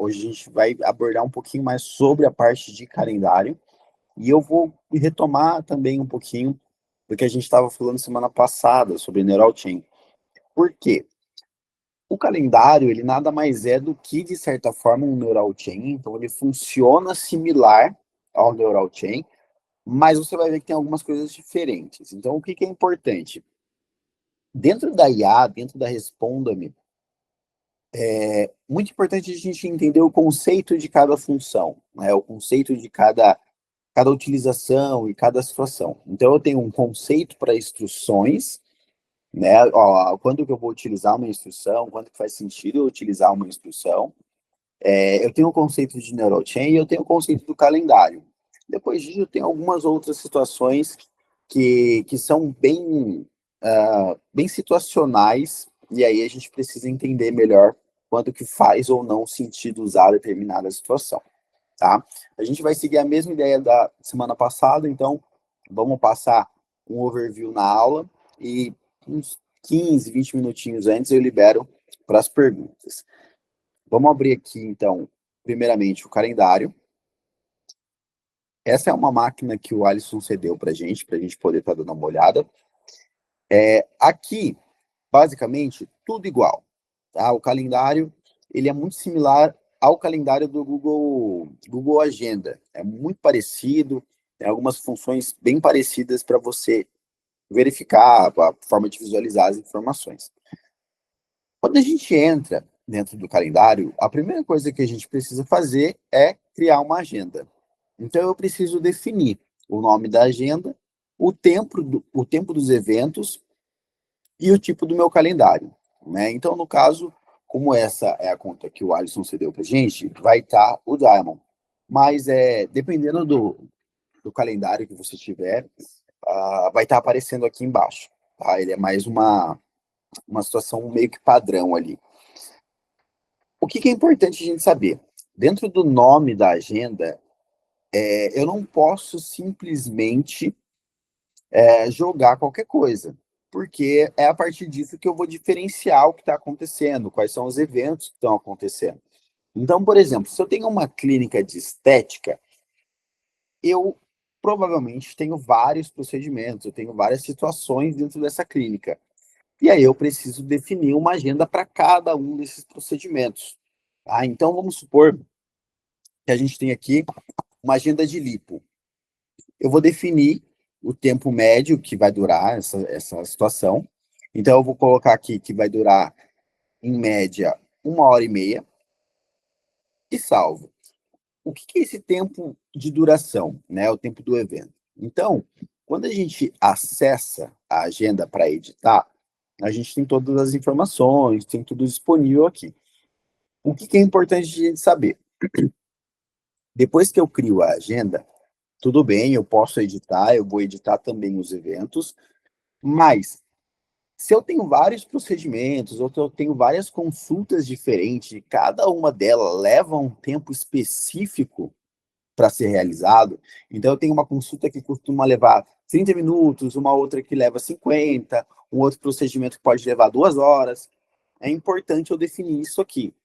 Hoje a gente vai abordar um pouquinho mais sobre a parte de calendário e eu vou retomar também um pouquinho do que a gente estava falando semana passada sobre Neural Chain. Por quê? O calendário, ele nada mais é do que, de certa forma, um Neural Chain, então ele funciona similar ao Neural Chain, mas você vai ver que tem algumas coisas diferentes. Então, o que é importante? Dentro da IA, dentro da Responda-me, é muito importante a gente entender o conceito de cada função, né? O conceito de cada utilização e cada situação. Então, eu tenho um conceito para instruções, né? Ó, quando que eu vou utilizar uma instrução, quando que faz sentido eu utilizar uma instrução. Eu tenho o conceito de neurochain e eu tenho o conceito do calendário. Depois disso, eu tenho algumas outras situações que são bem situacionais, e aí a gente precisa entender melhor quando que faz ou não sentido usar determinada situação, tá? A gente vai seguir a mesma ideia da semana passada, então vamos passar um overview na aula e uns 15, 20 minutinhos antes eu libero para as perguntas. Vamos abrir aqui, então, primeiramente o calendário. Essa é uma máquina que o Alisson cedeu para a gente poder estar dando uma olhada. Aqui, basicamente, tudo igual. Tá? O calendário, ele é muito similar ao calendário do Google Agenda. É muito parecido, tem algumas funções bem parecidas para você verificar a forma de visualizar as informações. Quando a gente entra dentro do calendário, a primeira coisa que a gente precisa fazer é criar uma agenda. Então, eu preciso definir o nome da agenda, o tempo dos eventos e o tipo do meu calendário, né? Então, no caso, como essa é a conta que o Alisson cedeu para a gente, vai estar o Diamond. Mas, dependendo do calendário que você tiver, vai estar aparecendo aqui embaixo. Tá? Ele é mais uma situação meio que padrão ali. O que é importante a gente saber? Dentro do nome da agenda, eu não posso simplesmente jogar qualquer coisa, porque é a partir disso que eu vou diferenciar o que está acontecendo, quais são os eventos que estão acontecendo. Então, por exemplo, se eu tenho uma clínica de estética, eu provavelmente tenho vários procedimentos, eu tenho várias situações dentro dessa clínica. E aí eu preciso definir uma agenda para cada um desses procedimentos. Tá? Então, vamos supor que a gente tem aqui uma agenda de lipo. Eu vou definir o tempo médio que vai durar essa situação. Então, eu vou colocar aqui que vai durar, em média, 1h30 e salvo. O que é esse tempo de duração, né? O tempo do evento. Então, quando a gente acessa a agenda para editar, a gente tem todas as informações, tem tudo disponível aqui. O que é importante a gente saber? Depois que eu crio a agenda, tudo bem, eu posso editar, eu vou editar também os eventos, mas se eu tenho vários procedimentos, ou se eu tenho várias consultas diferentes, e cada uma delas leva um tempo específico para ser realizado, então eu tenho uma consulta que costuma levar 30 minutos, uma outra que leva 50, um outro procedimento que pode levar 2 horas, é importante eu definir isso aqui,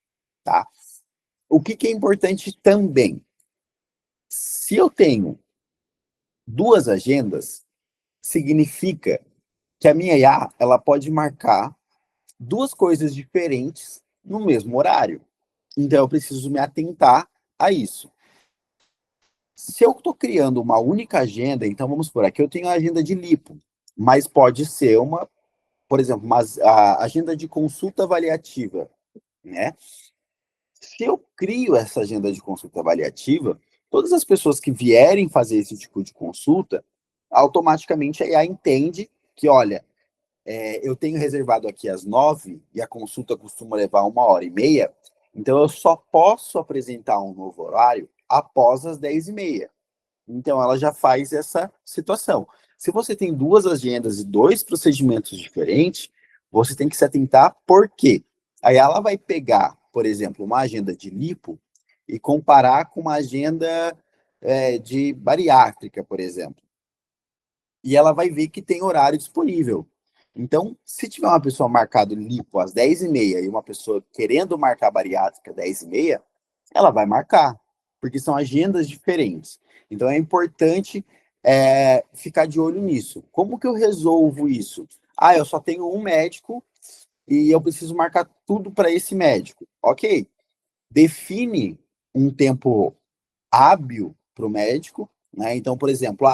tá? O que é importante também? Se eu tenho 2 agendas, significa que a minha IA ela pode marcar 2 coisas diferentes no mesmo horário. Então, eu preciso me atentar a isso. Se eu estou criando uma única agenda, então vamos por aqui, eu tenho a agenda de lipo, mas pode ser por exemplo, a agenda de consulta avaliativa, né? Se eu crio essa agenda de consulta avaliativa, todas as pessoas que vierem fazer esse tipo de consulta, automaticamente a IA entende que, olha, eu tenho reservado aqui às 9 e a consulta costuma levar 1h30, então eu só posso apresentar um novo horário após as 10h30. Então ela já faz essa situação. Se você tem 2 agendas e 2 procedimentos diferentes, você tem que se atentar por quê? Aí ela vai pegar, por exemplo, uma agenda de lipo e comparar com uma agenda de bariátrica, por exemplo. E ela vai ver que tem horário disponível. Então, se tiver uma pessoa marcado lipo às 10h30 e uma pessoa querendo marcar bariátrica às 10h30, Ela vai marcar, porque são agendas diferentes. Então é importante ficar de olho nisso. Como que eu resolvo isso? Ah, eu só tenho um médico e eu preciso marcar tudo para esse médico. Ok, define um tempo hábil para o médico, né? Então, por exemplo,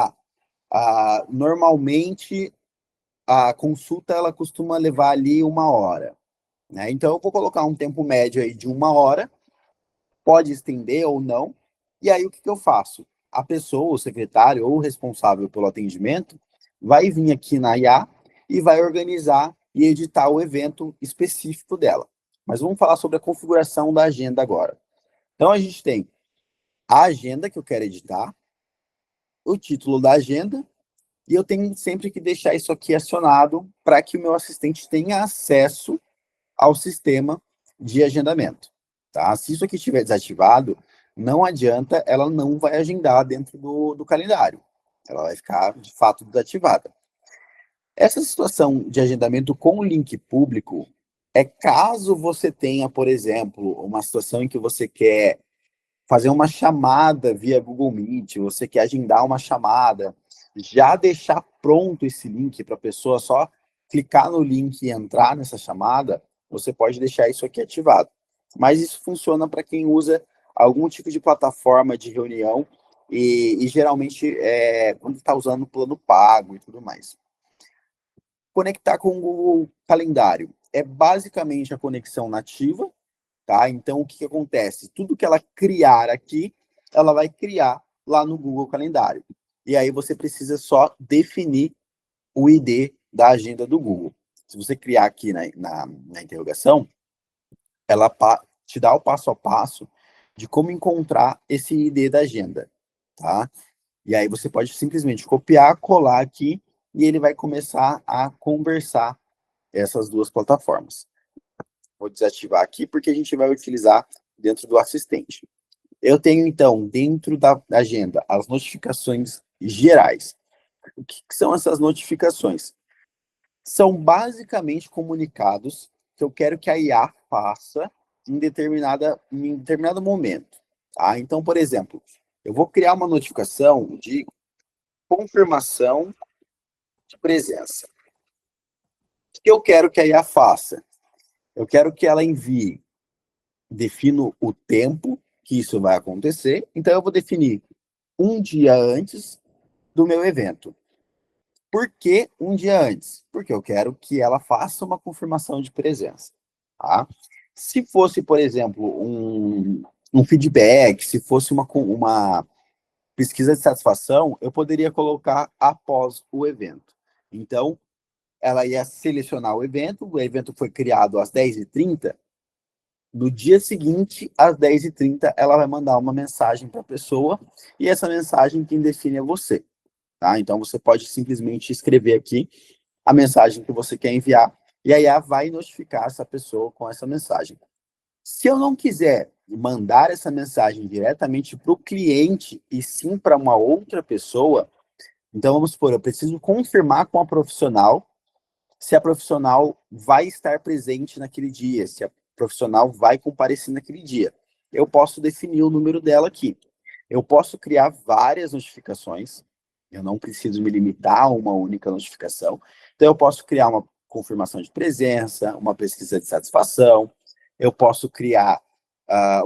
normalmente a consulta ela costuma levar ali 1 hora, né? Então eu vou colocar um tempo médio aí de 1 hora, pode estender ou não. E aí o que eu faço? A pessoa, o secretário ou o responsável pelo atendimento vai vir aqui na IA e vai organizar e editar o evento específico dela. Mas vamos falar sobre a configuração da agenda agora. Então a gente tem a agenda que eu quero editar, o título da agenda, e eu tenho sempre que deixar isso aqui acionado para que o meu assistente tenha acesso ao sistema de agendamento. Tá? Se isso aqui estiver desativado, não adianta, ela não vai agendar dentro do calendário. Ela vai ficar, de fato, desativada. Essa situação de agendamento com link público é caso você tenha, por exemplo, uma situação em que você quer fazer uma chamada via Google Meet, você quer agendar uma chamada, já deixar pronto esse link para a pessoa só clicar no link e entrar nessa chamada, você pode deixar isso aqui ativado. Mas isso funciona para quem usa algum tipo de plataforma de reunião e geralmente quando está usando plano pago e tudo mais. Conectar com o Google Calendário é basicamente a conexão nativa, tá? Então, o que acontece? Tudo que ela criar aqui, ela vai criar lá no Google Calendário. E aí você precisa só definir o ID da agenda do Google. Se você criar aqui na interrogação, ela te dá o passo a passo de como encontrar esse ID da agenda, tá? E aí você pode simplesmente copiar, colar aqui, e ele vai começar a conversar essas duas plataformas. Vou desativar aqui porque a gente vai utilizar dentro do assistente. Eu tenho, então, dentro da agenda, as notificações gerais. O que são essas notificações? São basicamente comunicados que eu quero que a IA faça em determinado momento. Tá? Então, por exemplo, eu vou criar uma notificação de confirmação de presença. O que eu quero que a IA faça? Eu quero que ela envie, defino o tempo que isso vai acontecer, então eu vou definir um dia antes do meu evento. Por que um dia antes? Porque eu quero que ela faça uma confirmação de presença. Tá? Se fosse, por exemplo, um feedback, se fosse uma pesquisa de satisfação, eu poderia colocar após o evento. Então, ela ia selecionar o evento foi criado às 10h30, no dia seguinte, às 10h30, ela vai mandar uma mensagem para a pessoa, e essa mensagem quem define é você. Tá? Então, você pode simplesmente escrever aqui a mensagem que você quer enviar, e a IA vai notificar essa pessoa com essa mensagem. Se eu não quiser mandar essa mensagem diretamente para o cliente, e sim para uma outra pessoa, então vamos supor, eu preciso confirmar com a profissional se a profissional vai estar presente naquele dia, se a profissional vai comparecer naquele dia. Eu posso definir o número dela aqui. Eu posso criar várias notificações, eu não preciso me limitar a uma única notificação. Então, eu posso criar uma confirmação de presença, uma pesquisa de satisfação, eu posso criar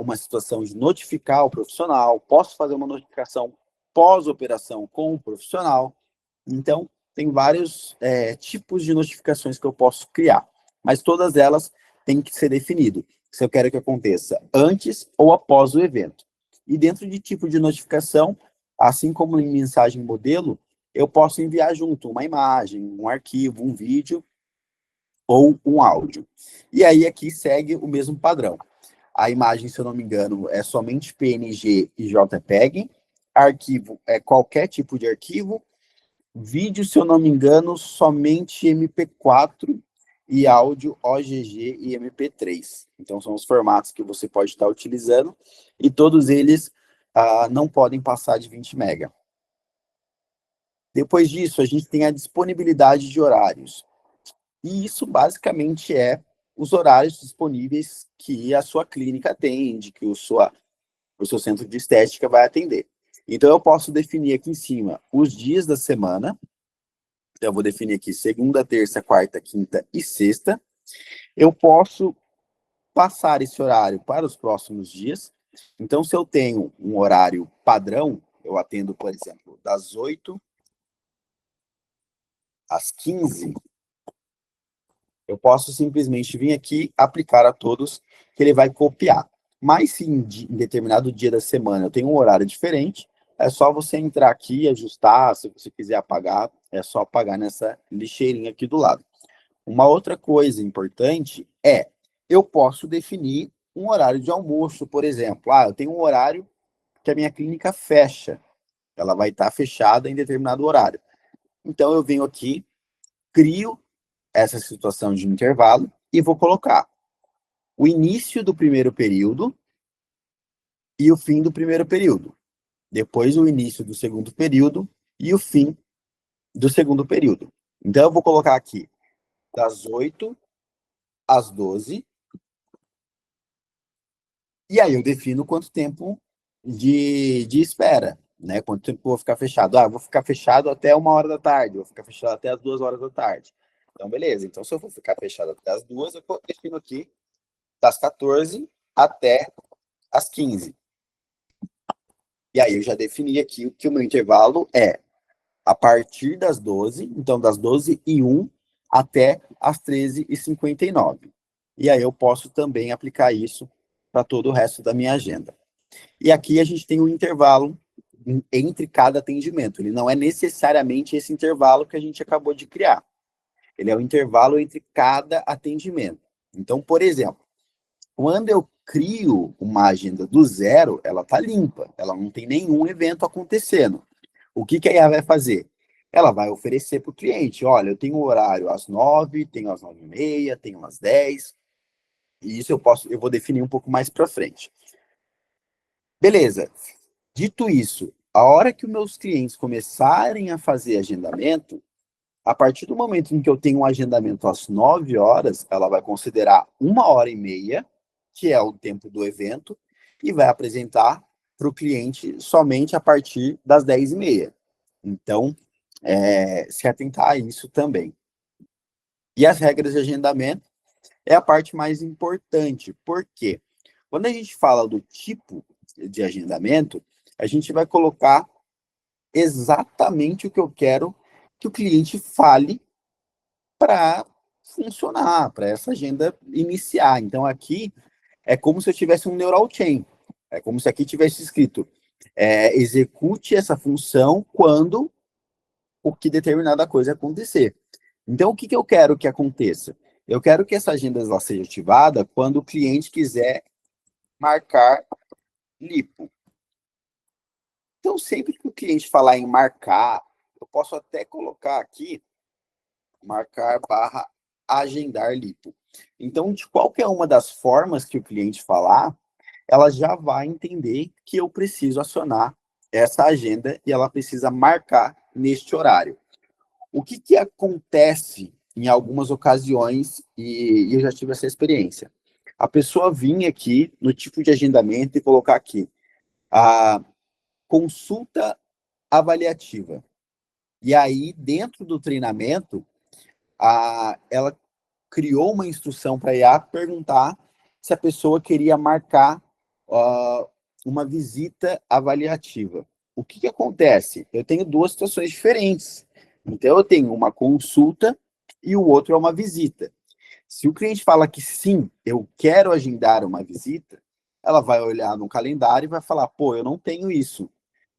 uma situação de notificar o profissional, posso fazer uma notificação pós-operação com o profissional. Então, tem vários tipos de notificações que eu posso criar, mas todas elas têm que ser definido se eu quero que aconteça antes ou após o evento. E dentro de tipo de notificação, assim como em mensagem modelo, eu posso enviar junto uma imagem, um arquivo, um vídeo ou um áudio. E aí aqui segue o mesmo padrão. A imagem, se eu não me engano, é somente PNG e JPEG. Arquivo é qualquer tipo de arquivo. Vídeo, se eu não me engano, somente MP4 e áudio OGG e MP3. Então, são os formatos que você pode estar utilizando e todos eles não podem passar de 20 MB. Depois disso, a gente tem a disponibilidade de horários. E isso, basicamente, é os horários disponíveis que a sua clínica atende, que o seu centro de estética vai atender. Então, eu posso definir aqui em cima os dias da semana. Então, eu vou definir aqui segunda, terça, quarta, quinta e sexta. Eu posso passar esse horário para os próximos dias. Então, se eu tenho um horário padrão, eu atendo, por exemplo, das 8 às 15, eu posso simplesmente vir aqui, aplicar a todos, que ele vai copiar. Mas se em determinado dia da semana eu tenho um horário diferente, é só você entrar aqui e ajustar. Se você quiser apagar, é só apagar nessa lixeirinha aqui do lado. Uma outra coisa importante é, eu posso definir um horário de almoço, por exemplo. Eu tenho um horário que a minha clínica fecha. Ela vai estar fechada em determinado horário. Então, eu venho aqui, crio essa situação de intervalo e vou colocar o início do primeiro período e o fim do primeiro período. Depois, o início do segundo período e o fim do segundo período. Então, eu vou colocar aqui das 8 às 12. E aí eu defino quanto tempo de espera, né? Quanto tempo eu vou ficar fechado. Eu vou ficar fechado até 1 hora da tarde, vou ficar fechado até as 2 horas da tarde. Então, beleza. Então, se eu for ficar fechado até as 2, eu defino aqui das 14 até as 15. E aí eu já defini aqui que o meu intervalo é a partir das 12, então das 12h01 até as 13h59. E aí eu posso também aplicar isso para todo o resto da minha agenda. E aqui a gente tem um intervalo entre cada atendimento. Ele não é necessariamente esse intervalo que a gente acabou de criar. Ele é o intervalo entre cada atendimento. Então, por exemplo, quando eu crio uma agenda do zero, ela está limpa, ela não tem nenhum evento acontecendo. O que a IA vai fazer? Ela vai oferecer para o cliente, olha, eu tenho um horário às 9, tenho às 9h30, tenho às 10, e isso eu vou definir um pouco mais para frente. Beleza. Dito isso, a hora que os meus clientes começarem a fazer agendamento, a partir do momento em que eu tenho um agendamento às 9 horas, ela vai considerar 1h30, que é o tempo do evento, e vai apresentar para o cliente somente a partir das 10h30. Então, se atentar a isso também. E as regras de agendamento é a parte mais importante, porque quando a gente fala do tipo de agendamento, a gente vai colocar exatamente o que eu quero que o cliente fale para funcionar, para essa agenda iniciar. Então, aqui é como se eu tivesse um neural chain. É como se aqui tivesse escrito, execute essa função quando o que determinada coisa acontecer. Então, o que eu quero que aconteça? Eu quero que essa agenda ela seja ativada quando o cliente quiser marcar lipo. Então, sempre que o cliente falar em marcar, eu posso até colocar aqui, marcar barra agendar lipo. Então, de qualquer uma das formas que o cliente falar, ela já vai entender que eu preciso acionar essa agenda e ela precisa marcar neste horário. O que acontece em algumas ocasiões, e eu já tive essa experiência, a pessoa vinha aqui no tipo de agendamento e colocar aqui a consulta avaliativa. E aí, dentro do treinamento, ela criou uma instrução para a IA perguntar se a pessoa queria marcar uma visita avaliativa. O que acontece? Eu tenho duas situações diferentes. Então, eu tenho uma consulta e o outro é uma visita. Se o cliente fala que sim, eu quero agendar uma visita, ela vai olhar no calendário e vai falar, pô, eu não tenho isso,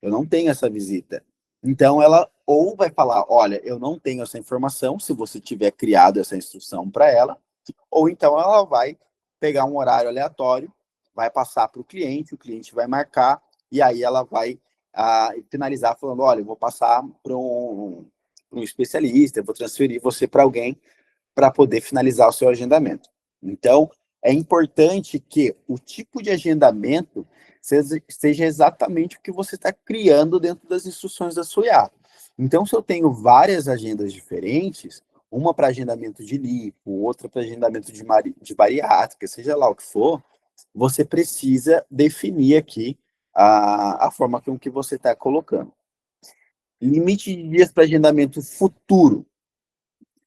eu não tenho essa visita. Então, ela ou vai falar, olha, eu não tenho essa informação, se você tiver criado essa instrução para ela, ou então ela vai pegar um horário aleatório, vai passar para o cliente vai marcar, e aí ela vai finalizar falando, olha, eu vou passar para um especialista, eu vou transferir você para alguém para poder finalizar o seu agendamento. Então, é importante que o tipo de agendamento seja exatamente o que você está criando dentro das instruções da sua IA. Então, se eu tenho várias agendas diferentes, uma para agendamento de lipo, outra para agendamento de bariátrica, seja lá o que for, você precisa definir aqui a forma com que você está colocando. Limite de dias para agendamento futuro.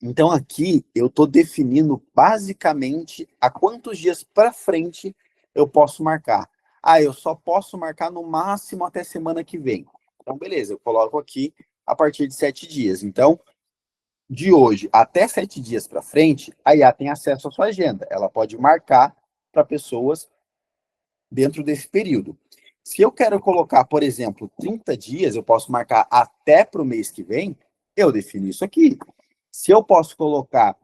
Então, aqui eu estou definindo basicamente a quantos dias para frente eu posso marcar. Ah, eu só posso marcar no máximo até semana que vem. Então, beleza, eu coloco aqui a partir de 7 dias. Então, de hoje até 7 dias para frente, a IA tem acesso à sua agenda. Ela pode marcar para pessoas dentro desse período. Se eu quero colocar, por exemplo, 30 dias, eu posso marcar até para o mês que vem, eu defino isso aqui. Se eu posso colocar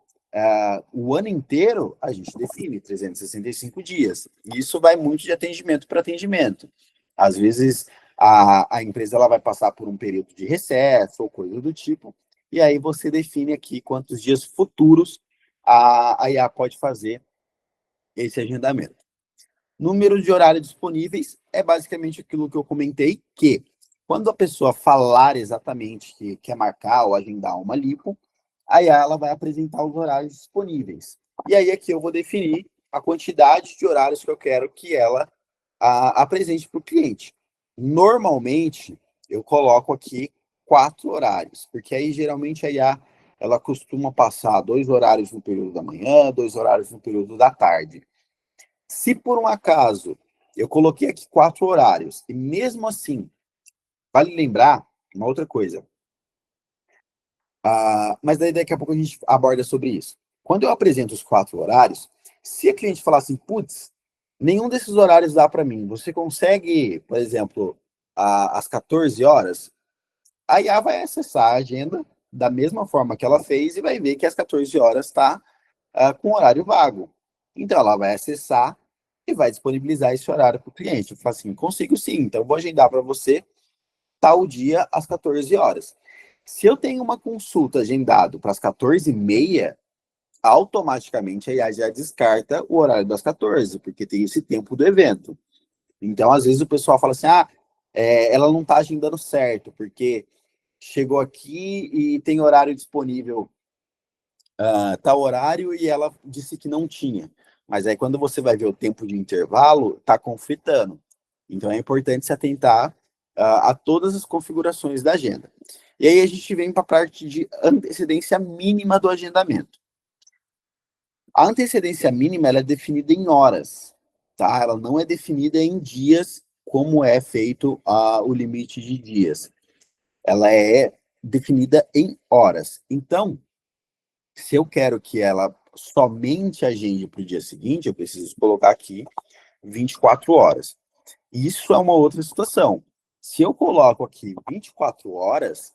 o ano inteiro, a gente define 365 dias. Isso vai muito de atendimento para atendimento. Às vezes, a empresa ela vai passar por um período de recesso ou coisa do tipo, e aí você define aqui quantos dias futuros a IA pode fazer esse agendamento. Número de horários disponíveis é basicamente aquilo que eu comentei, que quando a pessoa falar exatamente que quer marcar ou agendar uma lipo, aí ela vai apresentar os horários disponíveis. E aí aqui eu vou definir a quantidade de horários que eu quero que ela apresente para o cliente. Normalmente, eu coloco aqui 4 horários, porque aí geralmente a IA ela costuma passar 2 horários no período da manhã, 2 horários no período da tarde. Se por um acaso eu coloquei aqui 4 horários, e mesmo assim, vale lembrar uma outra coisa, mas daí daqui a pouco a gente aborda sobre isso. Quando eu apresento os 4 horários, se a cliente falar assim, putz, nenhum desses horários dá para mim, você consegue, por exemplo, às 14 horas, a IA vai acessar a agenda da mesma forma que ela fez e vai ver que às 14 horas está com horário vago. Então, ela vai acessar e vai disponibilizar esse horário para o cliente. Eu falo assim, consigo sim, então eu vou agendar para você tal dia às 14 horas. Se eu tenho uma consulta agendado para as 14h30, automaticamente a IA já descarta o horário das 14, porque tem esse tempo do evento. Então, às vezes o pessoal fala assim, ela não está agendando certo, porque chegou aqui e tem horário disponível tal horário e ela disse que não tinha. Mas aí quando você vai ver o tempo de intervalo, está conflitando. Então é importante se atentar a todas as configurações da agenda. E aí a gente vem para a parte de antecedência mínima do agendamento. A antecedência mínima ela é definida em horas, tá? Ela não é definida em dias, como é feito o limite de dias. Ela é definida em horas. Então, se eu quero que ela somente agende para o dia seguinte, eu preciso colocar aqui 24 horas. Isso é uma outra situação. Se eu coloco aqui 24 horas,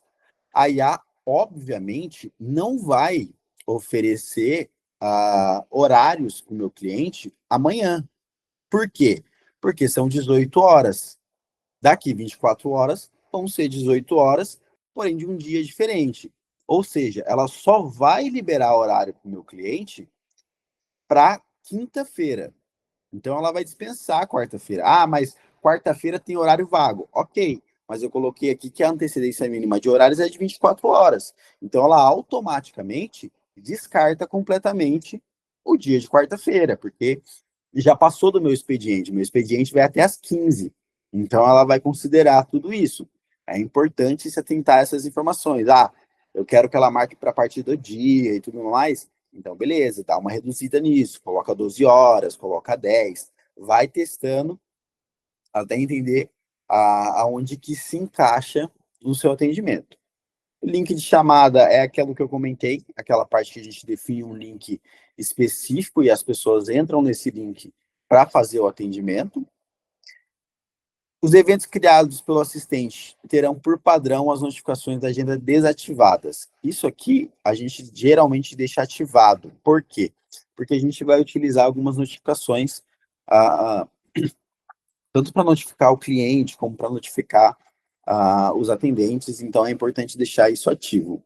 a IA, obviamente, não vai oferecer horários para o meu cliente amanhã. Por quê? Porque são 18 horas. Daqui 24 horas vão ser 18 horas, porém de um dia diferente. Ou seja, ela só vai liberar horário para o meu cliente para quinta-feira. Então ela vai dispensar quarta-feira. Ah, mas quarta-feira tem horário vago. Ok, mas eu coloquei aqui que a antecedência mínima de horários é de 24 horas. Então ela automaticamente descarta completamente o dia de quarta-feira, porque já passou do meu expediente. Meu expediente vai até às 15. Então ela vai considerar tudo isso. É importante se atentar a essas informações. Ah, eu quero que ela marque para a partir do dia e tudo mais. Então, beleza, dá uma reduzida nisso, coloca 12 horas, coloca 10, vai testando até entender aonde que se encaixa no seu atendimento. O link de chamada é aquilo que eu comentei, aquela parte que a gente define um link específico e as pessoas entram nesse link para fazer o atendimento. Os eventos criados pelo assistente terão, por padrão, as notificações da agenda desativadas. Isso aqui a gente geralmente deixa ativado. Por quê? Porque a gente vai utilizar algumas notificações, tanto para notificar o cliente, como para notificar os atendentes. Então, é importante deixar isso ativo.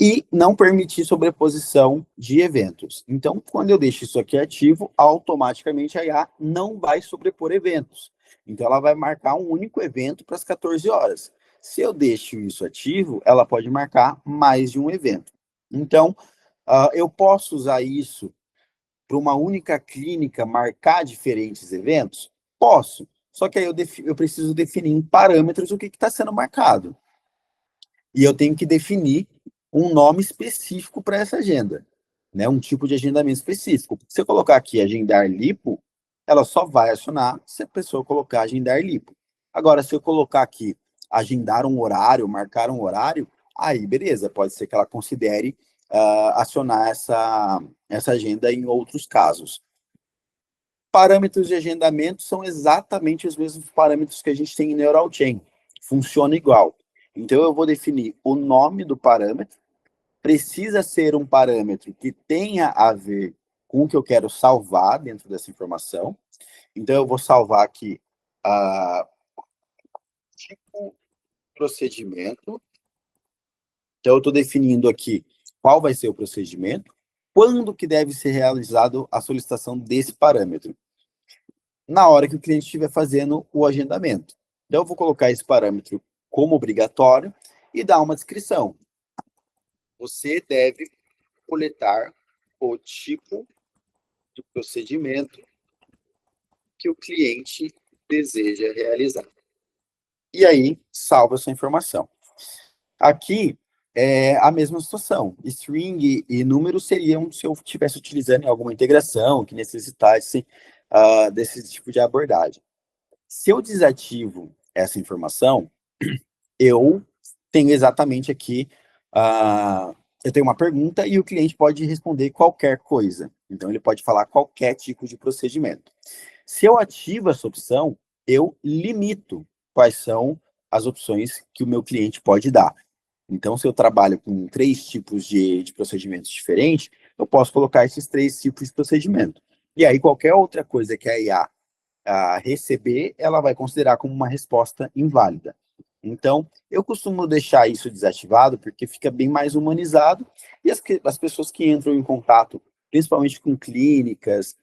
E não permitir sobreposição de eventos. Então, quando eu deixo isso aqui ativo, automaticamente a IA não vai sobrepor eventos. Então, ela vai marcar um único evento para as 14 horas. Se eu deixo isso ativo, ela pode marcar mais de um evento. Então, eu posso usar isso para uma única clínica marcar diferentes eventos? Posso. Só que aí eu preciso definir em parâmetros o que está sendo marcado. E eu tenho que definir um nome específico para essa agenda, né? Um tipo de agendamento específico. Se eu colocar aqui agendar lipo, ela só vai acionar se a pessoa colocar agendar lipo. Agora, se eu colocar aqui agendar um horário, marcar um horário, aí beleza, pode ser que ela considere acionar essa agenda em outros casos. Parâmetros de agendamento são exatamente os mesmos parâmetros que a gente tem em Neural Chain. Funciona igual. Então, eu vou definir o nome do parâmetro, precisa ser um parâmetro que tenha a ver com o que eu quero salvar dentro dessa informação. Então, eu vou salvar aqui tipo procedimento. Então, eu estou definindo aqui qual vai ser o procedimento, quando que deve ser realizado a solicitação desse parâmetro. Na hora que o cliente estiver fazendo o agendamento. Então, eu vou colocar esse parâmetro como obrigatório e dar uma descrição. Você deve coletar o tipo de procedimento que o cliente deseja realizar. E aí, salva essa informação. Aqui é a mesma situação. String e número seriam se eu estivesse utilizando alguma integração que necessitasse desse tipo de abordagem. Se eu desativo essa informação, eu tenho exatamente aqui, eu tenho uma pergunta e o cliente pode responder qualquer coisa. Então, ele pode falar qualquer tipo de procedimento. Se eu ativo essa opção, eu limito quais são as opções que o meu cliente pode dar. Então, se eu trabalho com 3 tipos de procedimentos diferentes, eu posso colocar esses 3 tipos de procedimento. E aí, qualquer outra coisa que a IA receber, ela vai considerar como uma resposta inválida. Então, eu costumo deixar isso desativado, porque fica bem mais humanizado, e as pessoas que entram em contato, principalmente com clínicas,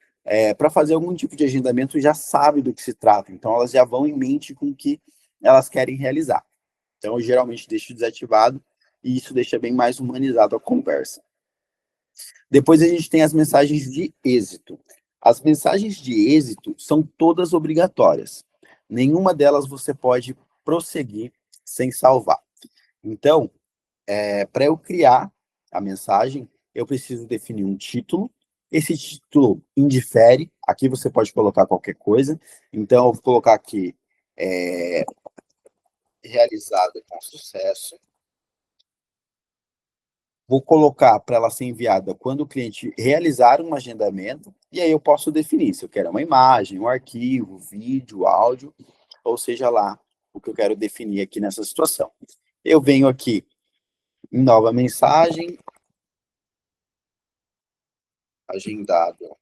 para fazer algum tipo de agendamento, já sabem do que se trata, então elas já vão em mente com o que elas querem realizar. Então, eu geralmente deixo desativado, e isso deixa bem mais humanizado a conversa. Depois a gente tem as mensagens de êxito. As mensagens de êxito são todas obrigatórias. Nenhuma delas você pode prosseguir sem salvar. Então, para eu criar a mensagem, eu preciso definir um título. Esse título indifere. Aqui você pode colocar qualquer coisa. Então, eu vou colocar aqui realizado com sucesso. Vou colocar para ela ser enviada quando o cliente realizar um agendamento, e aí eu posso definir se eu quero uma imagem, um arquivo, vídeo, áudio, ou seja lá o que eu quero definir aqui nessa situação. Eu venho aqui em nova mensagem, agendado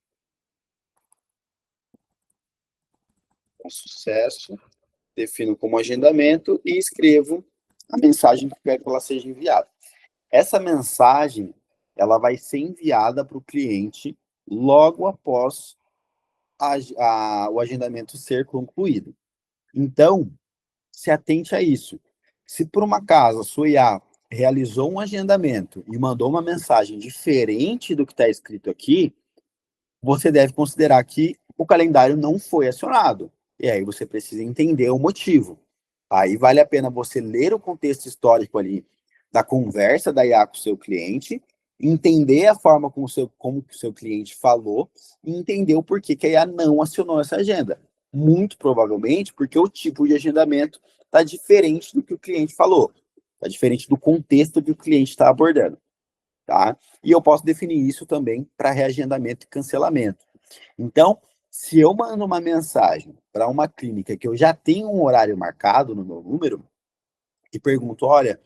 com sucesso, defino como agendamento e escrevo a mensagem que eu quero que ela seja enviada. Essa mensagem, ela vai ser enviada para o cliente logo após o agendamento ser concluído. Então, se atente a isso. Se por uma acaso a sua IA realizou um agendamento e mandou uma mensagem diferente do que está escrito aqui, você deve considerar que o calendário não foi acionado. E aí você precisa entender o motivo. Aí vale a pena você ler o contexto histórico ali da conversa da IA com o seu cliente, entender a forma como o seu cliente falou e entender o porquê que a IA não acionou essa agenda. Muito provavelmente porque o tipo de agendamento está diferente do que o cliente falou, está diferente do contexto que o cliente está abordando. Tá? E eu posso definir isso também para reagendamento e cancelamento. Então, se eu mando uma mensagem para uma clínica que eu já tenho um horário marcado no meu número e pergunto, olha,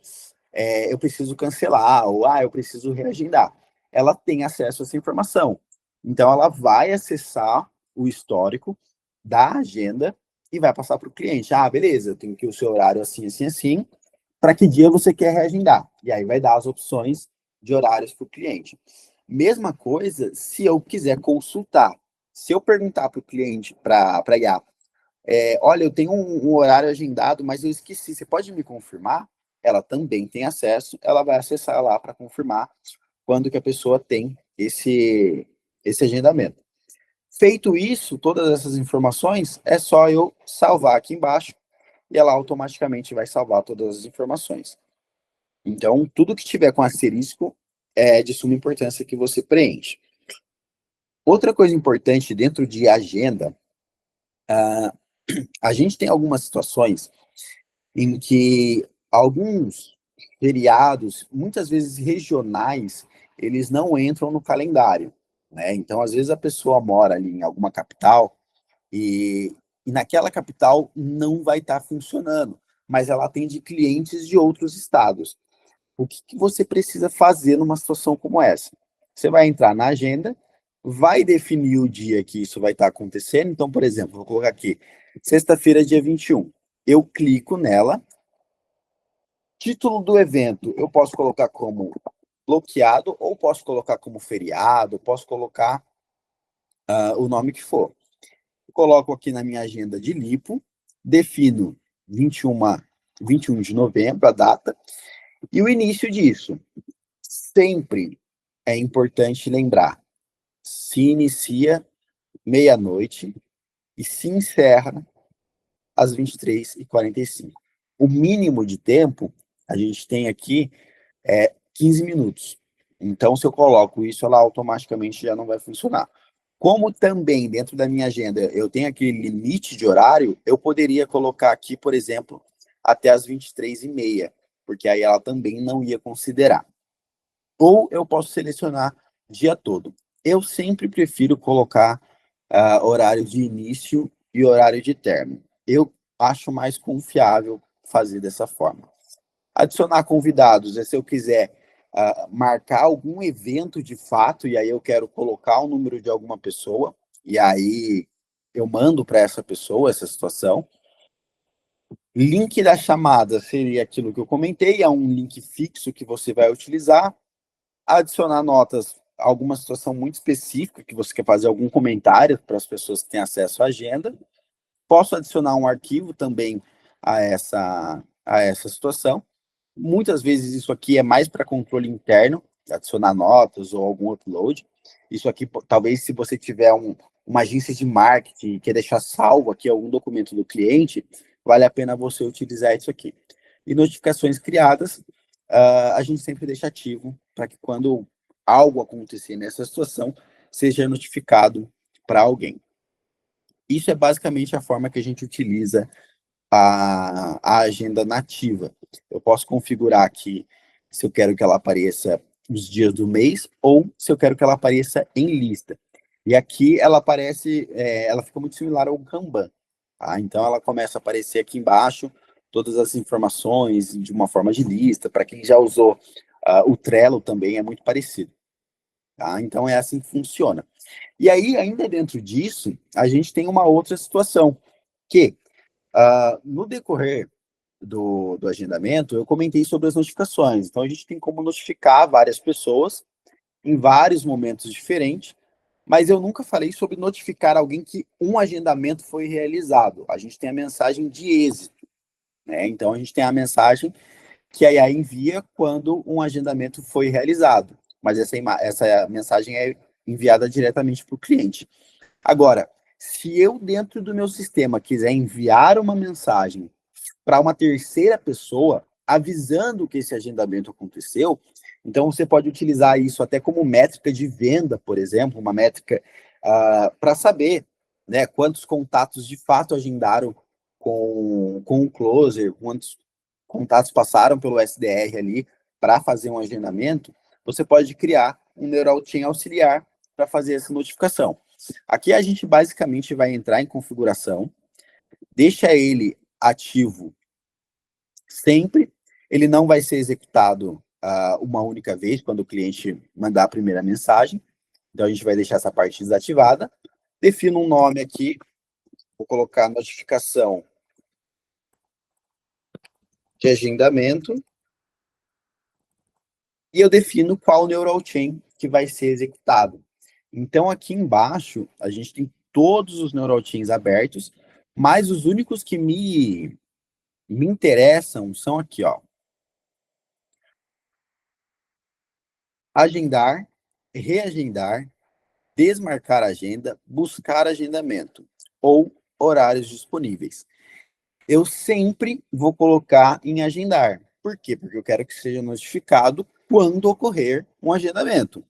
eu preciso cancelar, ou eu preciso reagendar, ela tem acesso a essa informação. Então, ela vai acessar o histórico da agenda e vai passar para o cliente. Beleza, eu tenho que o seu horário assim, assim, assim, para que dia você quer reagendar. E aí vai dar as opções de horários para o cliente. Mesma coisa se eu quiser consultar. Se eu perguntar para o cliente, para a IA, olha, eu tenho um horário agendado, mas eu esqueci, você pode me confirmar? Ela também tem acesso, ela vai acessar lá para confirmar quando que a pessoa tem esse agendamento. Feito isso, todas essas informações, é só eu salvar aqui embaixo e ela automaticamente vai salvar todas as informações. Então, tudo que tiver com asterisco é de suma importância que você preenche. Outra coisa importante dentro de agenda, a gente tem algumas situações em que alguns feriados, muitas vezes regionais, eles não entram no calendário, né? Então, às vezes a pessoa mora ali em alguma capital e naquela capital não vai estar funcionando, mas ela atende clientes de outros estados. O que você precisa fazer numa situação como essa? Você vai entrar na agenda, vai definir o dia que isso vai estar acontecendo. Então, por exemplo, vou colocar aqui, sexta-feira, dia 21. Eu clico nela. Título do evento, eu posso colocar como bloqueado ou posso colocar como feriado, posso colocar o nome que for. Coloco aqui na minha agenda de lipo, defino 21 de novembro, a data, e o início disso. Sempre é importante lembrar, se inicia meia-noite e se encerra às 23h45. O mínimo de tempo, a gente tem aqui 15 minutos. Então, se eu coloco isso, ela automaticamente já não vai funcionar. Como também dentro da minha agenda eu tenho aquele limite de horário, eu poderia colocar aqui, por exemplo, até as 23h30, porque aí ela também não ia considerar. Ou eu posso selecionar dia todo. Eu sempre prefiro colocar horário de início e horário de término. Eu acho mais confiável fazer dessa forma. Adicionar convidados é se eu quiser marcar algum evento de fato, e aí eu quero colocar o número de alguma pessoa, e aí eu mando para essa pessoa essa situação. Link da chamada seria aquilo que eu comentei, é um link fixo que você vai utilizar. Adicionar notas, alguma situação muito específica, que você quer fazer algum comentário para as pessoas que têm acesso à agenda. Posso adicionar um arquivo também a essa situação. Muitas vezes isso aqui é mais para controle interno, adicionar notas ou algum upload. Isso aqui, talvez, se você tiver uma agência de marketing, quer deixar salvo aqui algum documento do cliente, vale a pena você utilizar isso aqui. E notificações criadas, a gente sempre deixa ativo para que quando algo acontecer nessa situação, seja notificado para alguém. Isso é basicamente a forma que a gente utiliza a agenda nativa. Eu posso configurar aqui se eu quero que ela apareça os dias do mês ou se eu quero que ela apareça em lista. E aqui ela aparece, ela fica muito similar ao Kanban. Tá? Então ela começa a aparecer aqui embaixo todas as informações de uma forma de lista. Para quem já usou o Trello também é muito parecido. Tá? Então é assim que funciona. E aí, ainda dentro disso, a gente tem uma outra situação, que no decorrer do agendamento, eu comentei sobre as notificações. Então, a gente tem como notificar várias pessoas em vários momentos diferentes, mas eu nunca falei sobre notificar alguém que um agendamento foi realizado. A gente tem a mensagem de êxito, né? Então, a gente tem a mensagem que a IA envia quando um agendamento foi realizado, mas essa mensagem é enviada diretamente para o cliente. Agora, se eu, dentro do meu sistema, quiser enviar uma mensagem para uma terceira pessoa, avisando que esse agendamento aconteceu, então você pode utilizar isso até como métrica de venda, por exemplo, uma métrica para saber, né, quantos contatos de fato agendaram com o closer, quantos contatos passaram pelo SDR ali para fazer um agendamento. Você pode criar um neural chain auxiliar para fazer essa notificação. Aqui a gente basicamente vai entrar em configuração, deixa ele ativo sempre, ele não vai ser executado uma única vez quando o cliente mandar a primeira mensagem, então a gente vai deixar essa parte desativada, defino um nome aqui, vou colocar notificação de agendamento, e eu defino qual neural chain que vai ser executado. Então, aqui embaixo, a gente tem todos os neural chains abertos, mas os únicos que me interessam são aqui, ó. Agendar, reagendar, desmarcar a agenda, buscar agendamento ou horários disponíveis. Eu sempre vou colocar em agendar. Por quê? Porque eu quero que seja notificado quando ocorrer um agendamento.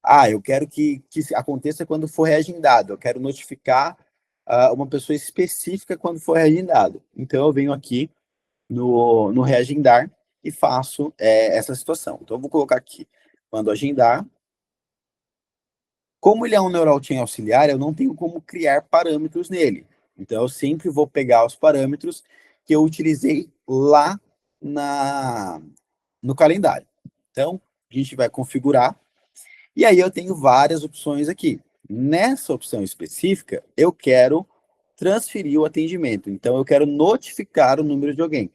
Ah, eu quero que aconteça quando for reagendado. Eu quero notificar uma pessoa específica quando for reagendado. Então, eu venho aqui no reagendar e faço essa situação. Então, eu vou colocar aqui, quando agendar. Como ele é um neural chain auxiliar, eu não tenho como criar parâmetros nele. Então, eu sempre vou pegar os parâmetros que eu utilizei lá no calendário. Então, a gente vai configurar, e aí eu tenho várias opções aqui. Nessa opção específica, eu quero transferir o atendimento. Então, eu quero notificar o número de alguém.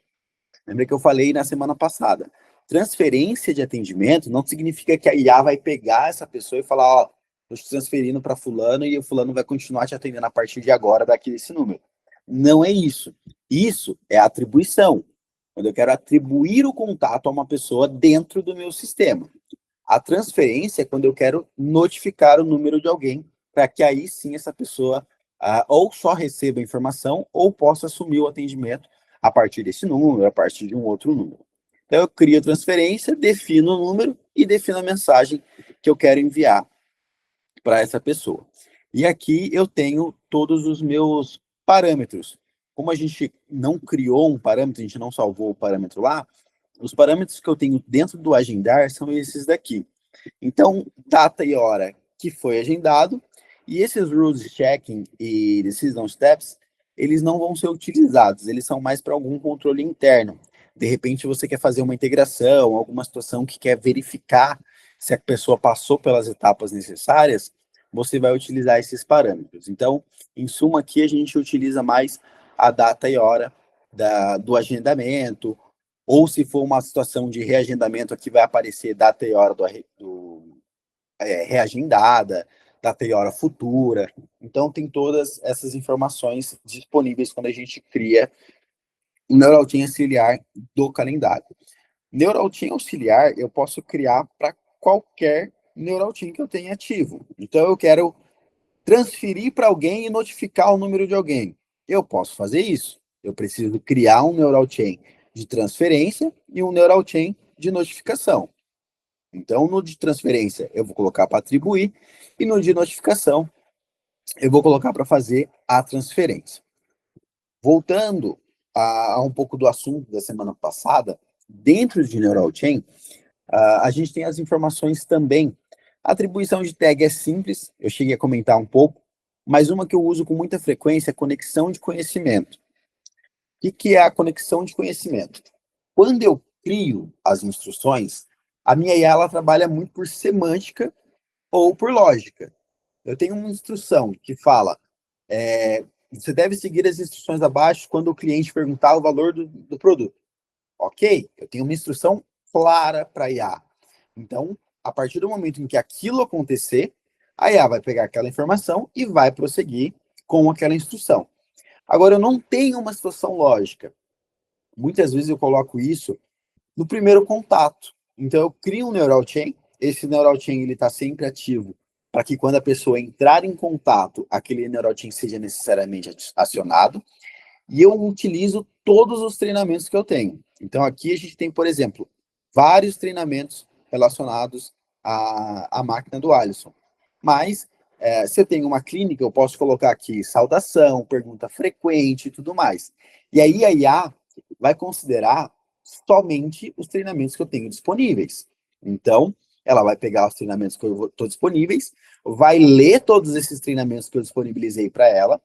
Lembra que eu falei na semana passada? Transferência de atendimento não significa que a IA vai pegar essa pessoa e falar, ó, estou te transferindo para fulano e o fulano vai continuar te atendendo a partir de agora daqui desse número. Não é isso. Isso é atribuição. Quando eu quero atribuir o contato a uma pessoa dentro do meu sistema. A transferência é quando eu quero notificar o número de alguém para que aí sim essa pessoa ou só receba a informação ou possa assumir o atendimento a partir desse número, a partir de um outro número. Então eu crio a transferência, defino o número e defino a mensagem que eu quero enviar para essa pessoa. E aqui eu tenho todos os meus parâmetros. Como a gente não criou um parâmetro, a gente não salvou o parâmetro lá, os parâmetros que eu tenho dentro do agendar são esses daqui. Então, data e hora que foi agendado, e esses rules checking e decision steps, eles não vão ser utilizados, eles são mais para algum controle interno. De repente, você quer fazer uma integração, alguma situação que quer verificar se a pessoa passou pelas etapas necessárias, você vai utilizar esses parâmetros. Então, em suma, aqui a gente utiliza mais a data e hora do agendamento, ou se for uma situação de reagendamento, aqui vai aparecer data e hora reagendada, data e hora futura. Então, tem todas essas informações disponíveis quando a gente cria o Neural Chain auxiliar do calendário. Neural Chain auxiliar eu posso criar para qualquer Neural Chain que eu tenha ativo. Então, eu quero transferir para alguém e notificar o número de alguém. Eu posso fazer isso. Eu preciso criar um Neural Chain de transferência e um Neural Chain de notificação. Então, no de transferência, eu vou colocar para atribuir, e no de notificação, eu vou colocar para fazer a transferência. Voltando a um pouco do assunto da semana passada, dentro de Neural Chain, a gente tem as informações também. A atribuição de tag é simples, eu cheguei a comentar um pouco, mas uma que eu uso com muita frequência é conexão de conhecimento. O que é a conexão de conhecimento? Quando eu crio as instruções, a minha IA ela trabalha muito por semântica ou por lógica. Eu tenho uma instrução que fala, você deve seguir as instruções abaixo quando o cliente perguntar o valor do produto. Ok? Eu tenho uma instrução clara para a IA. Então, a partir do momento em que aquilo acontecer, a IA vai pegar aquela informação e vai prosseguir com aquela instrução. Agora, eu não tenho uma situação lógica. Muitas vezes eu coloco isso no primeiro contato. Então, eu crio um neural chain, esse neural chain ele está sempre ativo para que quando a pessoa entrar em contato, aquele neural chain seja necessariamente acionado, e eu utilizo todos os treinamentos que eu tenho. Então, aqui a gente tem, por exemplo, vários treinamentos relacionados à máquina do Alisson. Mas, se eu tenho uma clínica, eu posso colocar aqui saudação, pergunta frequente e tudo mais. E aí a IA vai considerar somente os treinamentos que eu tenho disponíveis. Então, ela vai pegar os treinamentos que eu estou disponíveis, vai ler todos esses treinamentos que eu disponibilizei para ela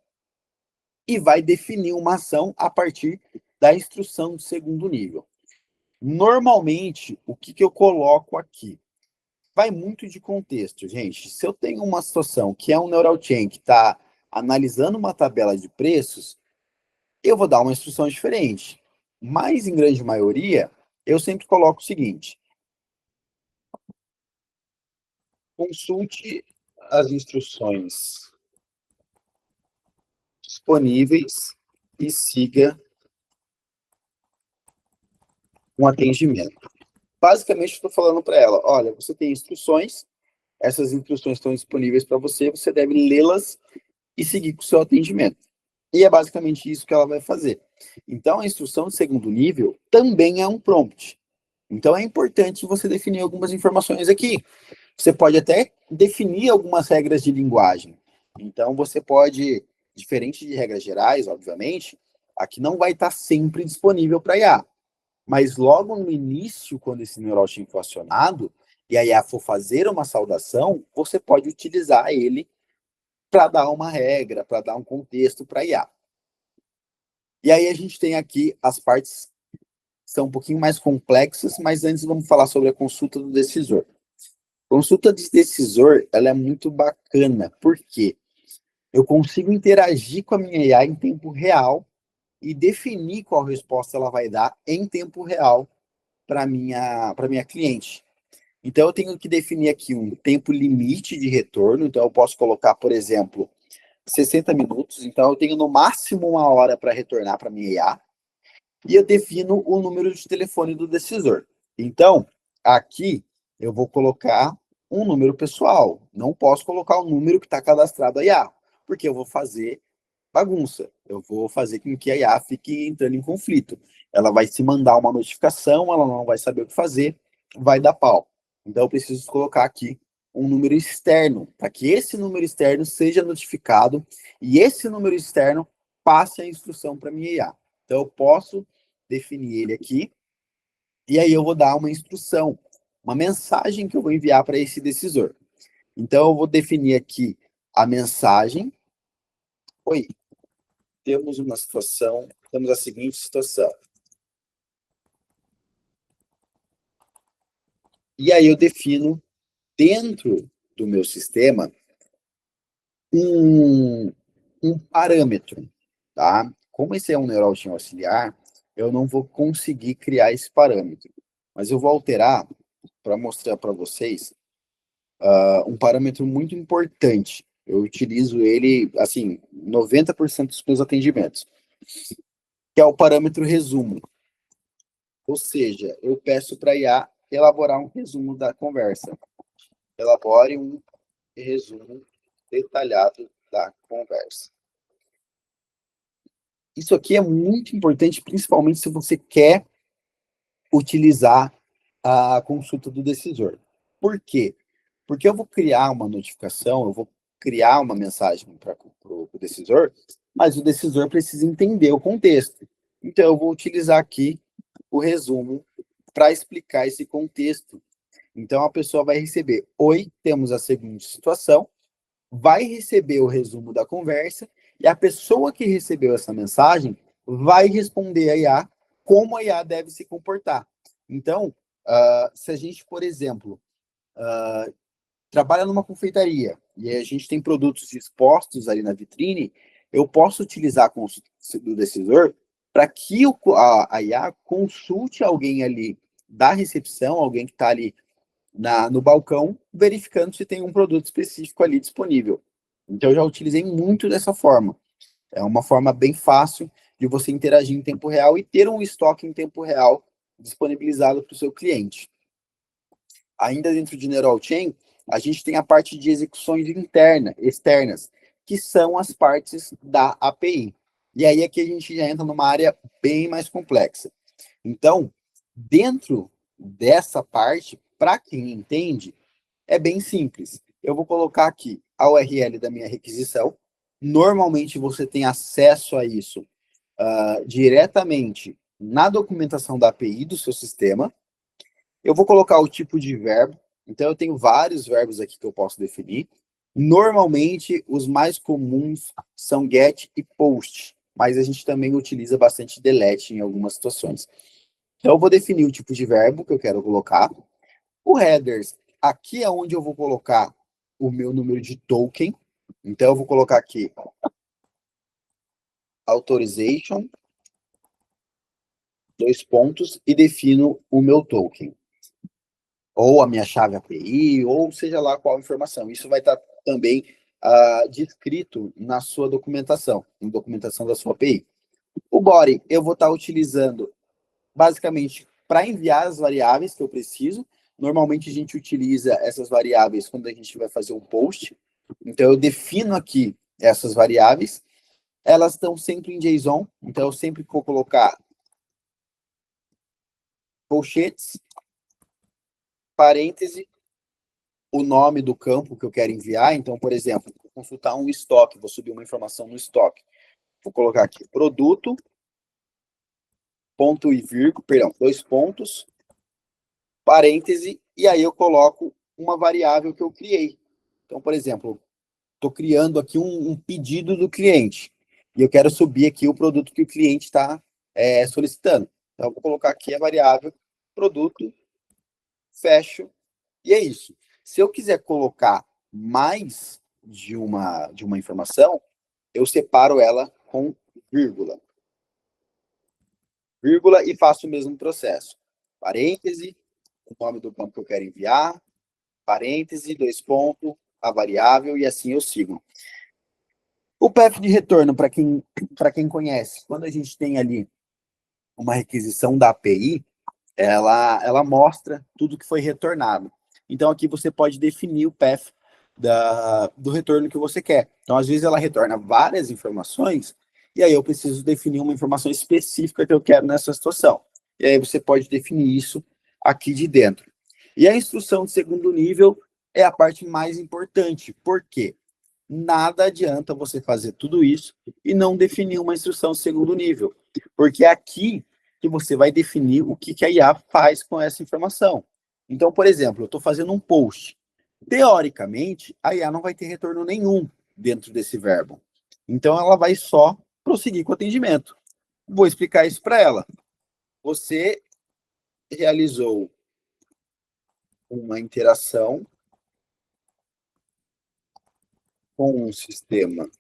e vai definir uma ação a partir da instrução do segundo nível. Normalmente, o que eu coloco aqui? Vai muito de contexto, gente. Se eu tenho uma situação que é um neural chain que está analisando uma tabela de preços, eu vou dar uma instrução diferente. Mas, em grande maioria, eu sempre coloco o seguinte: consulte as instruções disponíveis e siga um atendimento. Basicamente, estou falando para ela: olha, você tem instruções, essas instruções estão disponíveis para você, você deve lê-las e seguir com o seu atendimento. E é basicamente isso que ela vai fazer. Então, a instrução de segundo nível também é um prompt. Então, é importante você definir algumas informações aqui. Você pode até definir algumas regras de linguagem. Então, você pode, diferente de regras gerais, obviamente, aqui não vai estar sempre disponível para IA. Mas logo no início, quando esse neurochain for acionado, e a IA for fazer uma saudação, você pode utilizar ele para dar uma regra, para dar um contexto para a IA. E aí a gente tem aqui as partes que são um pouquinho mais complexas, mas antes vamos falar sobre a consulta do decisor. Consulta de decisor, ela é muito bacana, porque eu consigo interagir com a minha IA em tempo real e definir qual resposta ela vai dar em tempo real para minha cliente. Então, eu tenho que definir aqui um tempo limite de retorno. Então, eu posso colocar, por exemplo, 60 minutos. Então, eu tenho no máximo 1 hora para retornar para minha IA. E eu defino o número de telefone do decisor. Então, aqui eu vou colocar um número pessoal. Não posso colocar o número que está cadastrado a IA, porque eu vou fazer bagunça. Eu vou fazer com que a IA fique entrando em conflito. Ela vai se mandar uma notificação, ela não vai saber o que fazer, vai dar pau. Então, eu preciso colocar aqui um número externo, para que esse número externo seja notificado e esse número externo passe a instrução para a minha IA. Então, eu posso definir ele aqui e aí eu vou dar uma instrução, uma mensagem que eu vou enviar para esse decisor. Então, eu vou definir aqui a mensagem. Oi, temos a seguinte situação. E aí eu defino dentro do meu sistema um parâmetro, tá? Como esse é um neural-chain auxiliar, eu não vou conseguir criar esse parâmetro, mas eu vou alterar para mostrar para vocês um parâmetro muito importante. Eu utilizo ele, assim, 90% dos meus atendimentos, que é o parâmetro resumo. Ou seja, eu peço para a IA elaborar um resumo da conversa. Elabore um resumo detalhado da conversa. Isso aqui é muito importante, principalmente se você quer utilizar a consulta do decisor. Por quê? Porque eu vou criar uma notificação, eu vou criar uma mensagem para o decisor, mas o decisor precisa entender o contexto. Então, eu vou utilizar aqui o resumo para explicar esse contexto. Então, a pessoa vai receber: oi, temos a seguinte situação, vai receber o resumo da conversa, e a pessoa que recebeu essa mensagem vai responder a IA como a IA deve se comportar. Então, se a gente, por exemplo, trabalha numa confeitaria e a gente tem produtos expostos ali na vitrine, eu posso utilizar a consulta do decisor para que a IA consulte alguém ali da recepção, alguém que está ali no balcão, verificando se tem um produto específico ali disponível. Então, eu já utilizei muito dessa forma. É uma forma bem fácil de você interagir em tempo real e ter um estoque em tempo real disponibilizado para o seu cliente. Ainda dentro de Neural Chain, a gente tem a parte de execuções externas, que são as partes da API. E aí aqui a gente já entra numa área bem mais complexa. Então, dentro dessa parte, para quem entende, é bem simples. Eu vou colocar aqui a URL da minha requisição. Normalmente você tem acesso a isso diretamente na documentação da API do seu sistema. Eu vou colocar o tipo de verbo. Então, eu tenho vários verbos aqui que eu posso definir. Normalmente, os mais comuns são get e post, mas a gente também utiliza bastante delete em algumas situações. Então, eu vou definir o tipo de verbo que eu quero colocar. O headers, aqui é onde eu vou colocar o meu número de token. Então, eu vou colocar aqui authorization, 2 pontos, e defino o meu token. Ou a minha chave API, ou seja lá qual informação. Isso vai estar também descrito na sua documentação, na documentação da sua API. O body, eu vou estar utilizando basicamente para enviar as variáveis que eu preciso. Normalmente a gente utiliza essas variáveis quando a gente vai fazer um post. Então eu defino aqui essas variáveis. Elas estão sempre em JSON, então eu sempre vou colocar colchetes, parêntese, o nome do campo que eu quero enviar. Então, por exemplo, vou consultar um estoque, vou subir uma informação no estoque. Vou colocar aqui produto, ponto e vírgula, perdão, 2 pontos, parêntese, e aí eu coloco uma variável que eu criei. Então, por exemplo, estou criando aqui um pedido do cliente, e eu quero subir aqui o produto que o cliente está solicitando. Então, eu vou colocar aqui a variável produto, fecho, e é isso. Se eu quiser colocar mais de uma informação, eu separo ela com vírgula. Vírgula e faço o mesmo processo. Parêntese, o nome do campo que eu quero enviar, parêntese, 2 pontos, a variável, e assim eu sigo. O path de retorno, para quem conhece, quando a gente tem ali uma requisição da API, ela mostra tudo que foi retornado. Então, aqui você pode definir o path do retorno que você quer. Então, às vezes, ela retorna várias informações, e aí eu preciso definir uma informação específica que eu quero nessa situação. E aí você pode definir isso aqui de dentro. E a instrução de segundo nível é a parte mais importante. Por quê? Nada adianta você fazer tudo isso e não definir uma instrução de segundo nível. Porque é aqui que você vai definir o que a IA faz com essa informação. Então, por exemplo, eu estou fazendo um post. Teoricamente, a IA não vai ter retorno nenhum dentro desse verbo. Então, ela vai só prosseguir com o atendimento. Vou explicar isso para ela. Você realizou uma interação com um sistema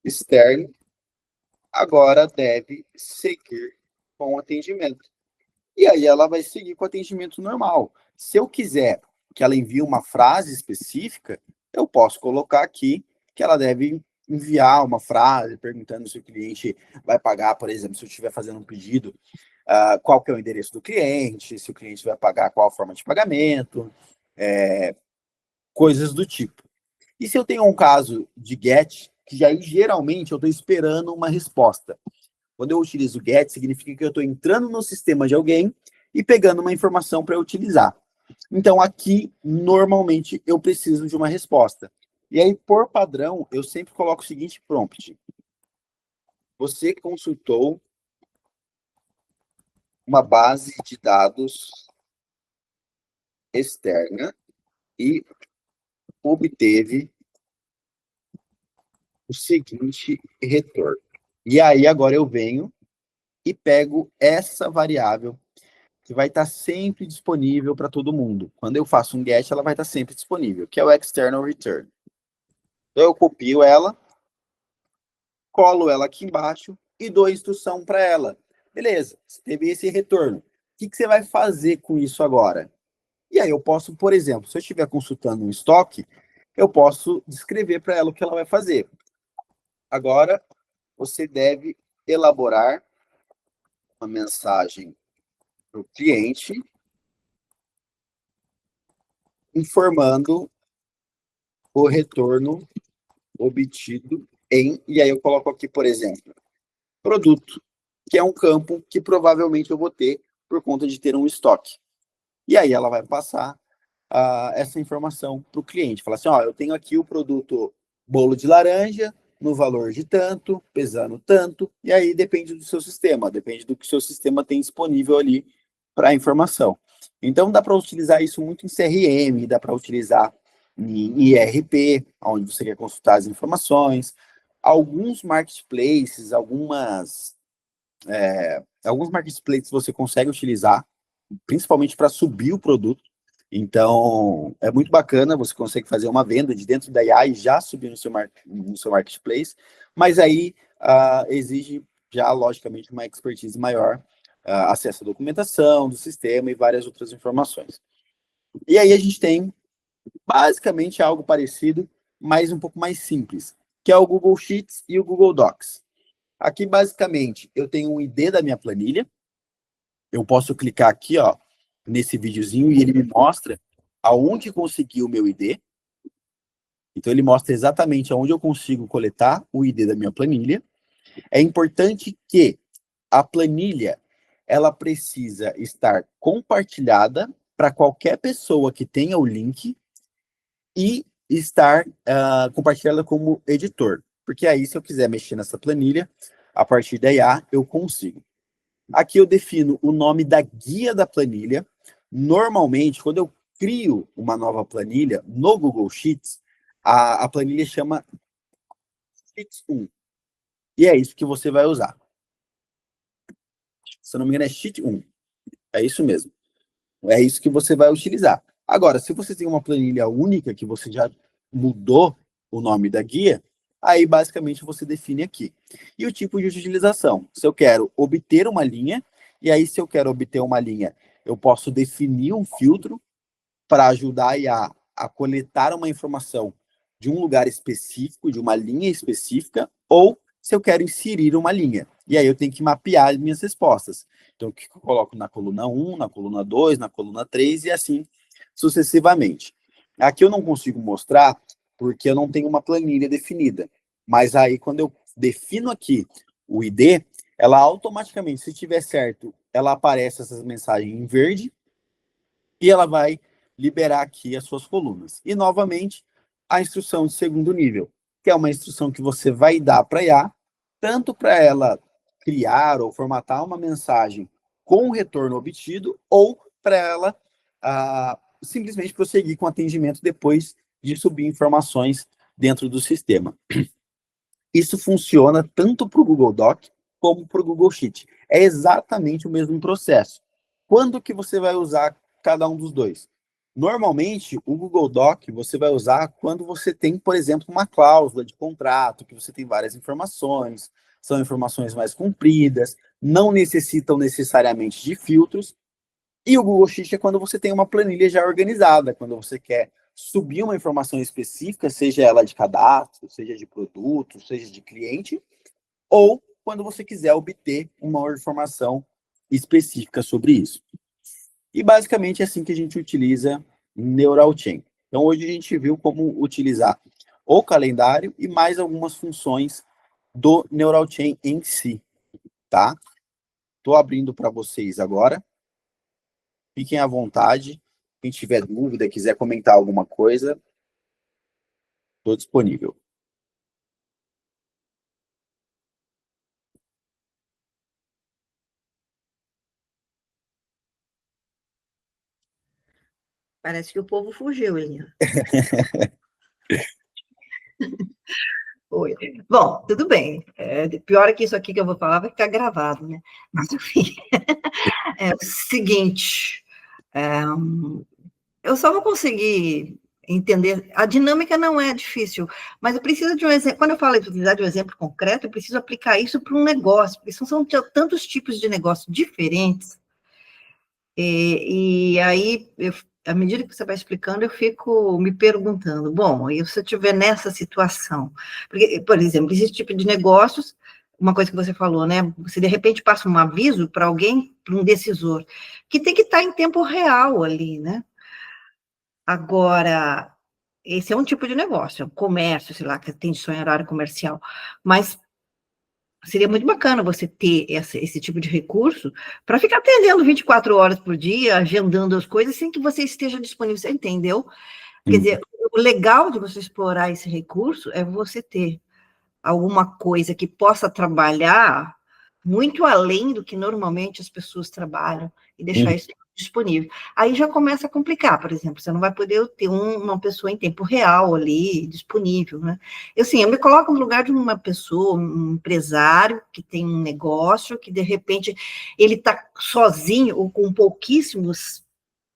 externo, agora deve seguir com o atendimento. E aí ela vai seguir com o atendimento normal. Se eu quiser que ela envie uma frase específica, eu posso colocar aqui que ela deve enviar uma frase perguntando se o cliente vai pagar, por exemplo, se eu estiver fazendo um pedido, qual que é o endereço do cliente, se o cliente vai pagar, qual a forma de pagamento, coisas do tipo. E se eu tenho um caso de GET, que aí geralmente eu estou esperando uma resposta. Quando eu utilizo GET, significa que eu estou entrando no sistema de alguém e pegando uma informação para utilizar. Então, aqui, normalmente, eu preciso de uma resposta. E aí, por padrão, eu sempre coloco o seguinte prompt. Você consultou uma base de dados externa e obteve o seguinte retorno. E aí, agora eu venho e pego essa variável que vai estar sempre disponível para todo mundo. Quando eu faço um get, ela vai estar sempre disponível, que é o external return. Então, eu copio ela, colo ela aqui embaixo e dou a instrução para ela. Beleza, você teve esse retorno. O que você vai fazer com isso agora? E aí eu posso, por exemplo, se eu estiver consultando um estoque, eu posso descrever para ela o que ela vai fazer. Agora, você deve elaborar uma mensagem para o cliente informando o retorno obtido em, e aí eu coloco aqui, por exemplo, produto, que é um campo que provavelmente eu vou ter por conta de ter um estoque. E aí ela vai passar essa informação para o cliente. Falar assim, ó, eu tenho aqui o produto bolo de laranja, no valor de tanto, pesando tanto, e aí depende do seu sistema, depende do que o seu sistema tem disponível ali para a informação. Então dá para utilizar isso muito em CRM, dá para utilizar em ERP, onde você quer consultar as informações. Alguns marketplaces, alguns marketplaces você consegue utilizar, principalmente para subir o produto. Então, é muito bacana, você consegue fazer uma venda de dentro da IA e já subir no seu marketplace, mas aí exige já, logicamente, uma expertise maior, acesso à documentação do sistema e várias outras informações. E aí a gente tem basicamente algo parecido, mas um pouco mais simples, que é o Google Sheets e o Google Docs. Aqui, basicamente, eu tenho um ID da minha planilha, eu posso clicar aqui, ó, nesse videozinho e ele me mostra aonde conseguir o meu ID. Então, ele mostra exatamente aonde eu consigo coletar o ID da minha planilha. É importante que a planilha, ela precisa estar compartilhada para qualquer pessoa que tenha o link e estar compartilhada como editor. Porque aí, se eu quiser mexer nessa planilha, a partir da IA, eu consigo. Aqui eu defino o nome da guia da planilha. Normalmente, quando eu crio uma nova planilha no Google Sheets, a planilha chama Sheets 1. E é isso que você vai usar. Se eu não me engano, é Sheet 1. É isso mesmo. É isso que você vai utilizar. Agora, se você tem uma planilha única, que você já mudou o nome da guia, aí basicamente você define aqui. E o tipo de utilização. Se eu quero obter uma linha, e aí se eu quero obter uma linha, eu posso definir um filtro para ajudar a IA a coletar uma informação de um lugar específico, de uma linha específica, ou se eu quero inserir uma linha. E aí eu tenho que mapear as minhas respostas. Então, o que eu coloco na coluna 1, na coluna 2, na coluna 3 e assim sucessivamente. Aqui eu não consigo mostrar porque eu não tenho uma planilha definida. Mas aí, quando eu defino aqui o ID, ela automaticamente, se tiver certo, ela aparece essas mensagens em verde e ela vai liberar aqui as suas colunas. E, novamente, a instrução de segundo nível, que é uma instrução que você vai dar para a IA, tanto para ela criar ou formatar uma mensagem com o retorno obtido, ou para ela simplesmente prosseguir com o atendimento depois de subir informações dentro do sistema. Isso funciona tanto para o Google Doc como para o Google Sheet. É exatamente o mesmo processo. Quando que você vai usar cada um dos dois? Normalmente, o Google Doc você vai usar quando você tem, por exemplo, uma cláusula de contrato, que você tem várias informações, são informações mais compridas, não necessitam necessariamente de filtros. E o Google Sheet é quando você tem uma planilha já organizada, quando você quer subir uma informação específica, seja ela de cadastro, seja de produto, seja de cliente, ou quando você quiser obter uma informação específica sobre isso. E basicamente é assim que a gente utiliza Neural Chain. Então hoje a gente viu como utilizar o calendário e mais algumas funções do Neural Chain em si, tá? Estou abrindo para vocês agora. Fiquem à vontade. Quem tiver dúvida, quiser comentar alguma coisa, estou disponível. Parece que o povo fugiu, Eliana. Oi. Bom, tudo bem. Pior é que isso aqui que eu vou falar vai ficar gravado, né? Mas, enfim, é o seguinte, eu só vou conseguir entender, a dinâmica não é difícil, mas eu preciso de um exemplo, quando eu falo de utilizar de um exemplo concreto, eu preciso aplicar isso para um negócio, porque são tantos tipos de negócio diferentes, e aí, à medida que você vai explicando, eu fico me perguntando, bom, e se eu estiver nessa situação? Porque, por exemplo, esse tipo de negócios, uma coisa que você falou, né? Você, de repente, passa um aviso para alguém, para um decisor, que tem que estar em tempo real ali, né? Agora, esse é um tipo de negócio, é um comércio, sei lá, que tem sonho em horário comercial, mas seria muito bacana você ter esse tipo de recurso para ficar atendendo 24 horas por dia, agendando as coisas, sem que você esteja disponível, você entendeu? Quer dizer, o legal de você explorar esse recurso é você ter alguma coisa que possa trabalhar muito além do que normalmente as pessoas trabalham e deixar isso disponível. Aí já começa a complicar, por exemplo, você não vai poder ter uma pessoa em tempo real ali, disponível, né? Eu me coloco no lugar de uma pessoa, um empresário que tem um negócio, que de repente ele está sozinho ou com pouquíssimos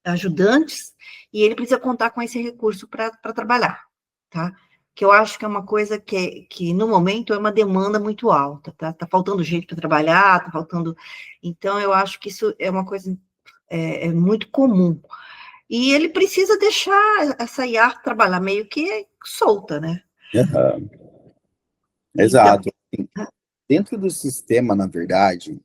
ajudantes, e ele precisa contar com esse recurso para trabalhar, tá? Que eu acho que é uma coisa que no momento é uma demanda muito alta, tá? Tá faltando gente para trabalhar, tá faltando... Então, eu acho que isso é uma coisa muito comum. E ele precisa deixar essa IA trabalhar meio que solta, né? Uhum. Então, Exato. Dentro do sistema, na verdade,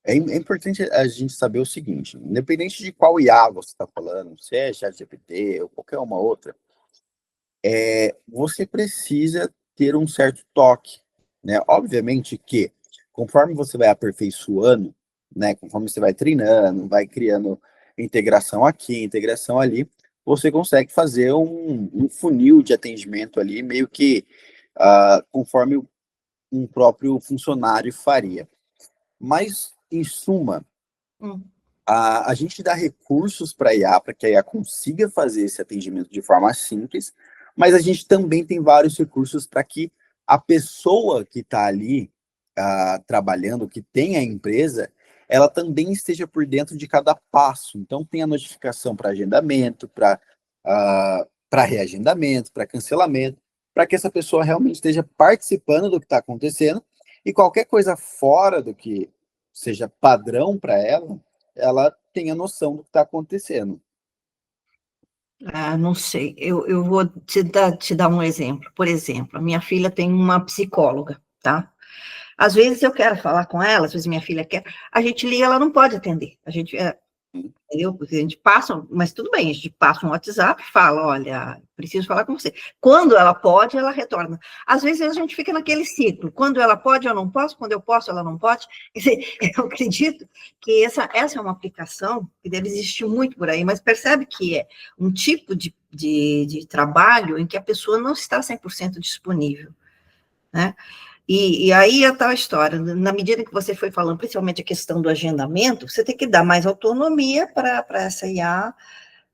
É importante a gente saber o seguinte, independente de qual IA você está falando, se é ChatGPT ou qualquer uma outra, você precisa ter um certo toque, né? Obviamente que, conforme você vai aperfeiçoando, né, conforme você vai treinando, vai criando integração aqui, integração ali, você consegue fazer um funil de atendimento ali, meio que conforme um próprio funcionário faria. Mas, em suma, Hum. a gente dá recursos para a IA, para que a IA consiga fazer esse atendimento de forma simples, mas a gente também tem vários recursos para que a pessoa que está ali trabalhando, que tem a empresa, ela também esteja por dentro de cada passo. Então, tem a notificação para agendamento, para reagendamento, para cancelamento, para que essa pessoa realmente esteja participando do que está acontecendo e qualquer coisa fora do que seja padrão para ela tenha noção do que está acontecendo. Ah, não sei, eu vou te dar um exemplo. Por exemplo, a minha filha tem uma psicóloga, tá? Às vezes eu quero falar com ela, às vezes minha filha quer, a gente liga, ela não pode atender. A gente, entendeu? Porque a gente passa, mas tudo bem, a gente passa um WhatsApp e fala, olha, preciso falar com você. Quando ela pode, ela retorna. Às vezes a gente fica naquele ciclo, quando ela pode, eu não posso, quando eu posso, ela não pode. Quer dizer, eu acredito que essa é uma aplicação que deve existir muito por aí, mas percebe que é um tipo de trabalho em que a pessoa não está 100% disponível, né? E aí a tal história, na medida que você foi falando, principalmente a questão do agendamento, você tem que dar mais autonomia para essa IA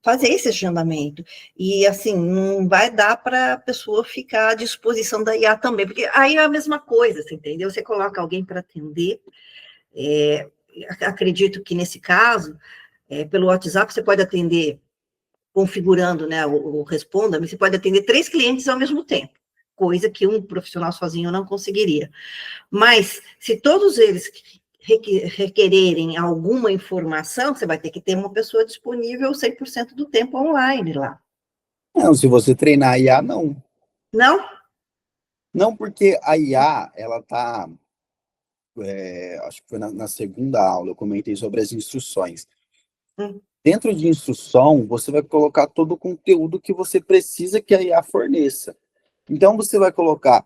fazer esse agendamento. E assim, não vai dar para a pessoa ficar à disposição da IA também, porque aí é a mesma coisa, você entendeu? Você coloca alguém para atender, acredito que nesse caso, pelo WhatsApp você pode atender, configurando, né, o Responda-me, você pode atender 3 clientes ao mesmo tempo, coisa que um profissional sozinho não conseguiria. Mas, se todos eles requererem alguma informação, você vai ter que ter uma pessoa disponível 100% do tempo online lá. Não, se você treinar a IA, não. Não? Não, porque a IA, ela tá, acho que foi na segunda aula, eu comentei sobre as instruções. Hum. Dentro de instrução, você vai colocar todo o conteúdo que você precisa que a IA forneça. Então, você vai colocar,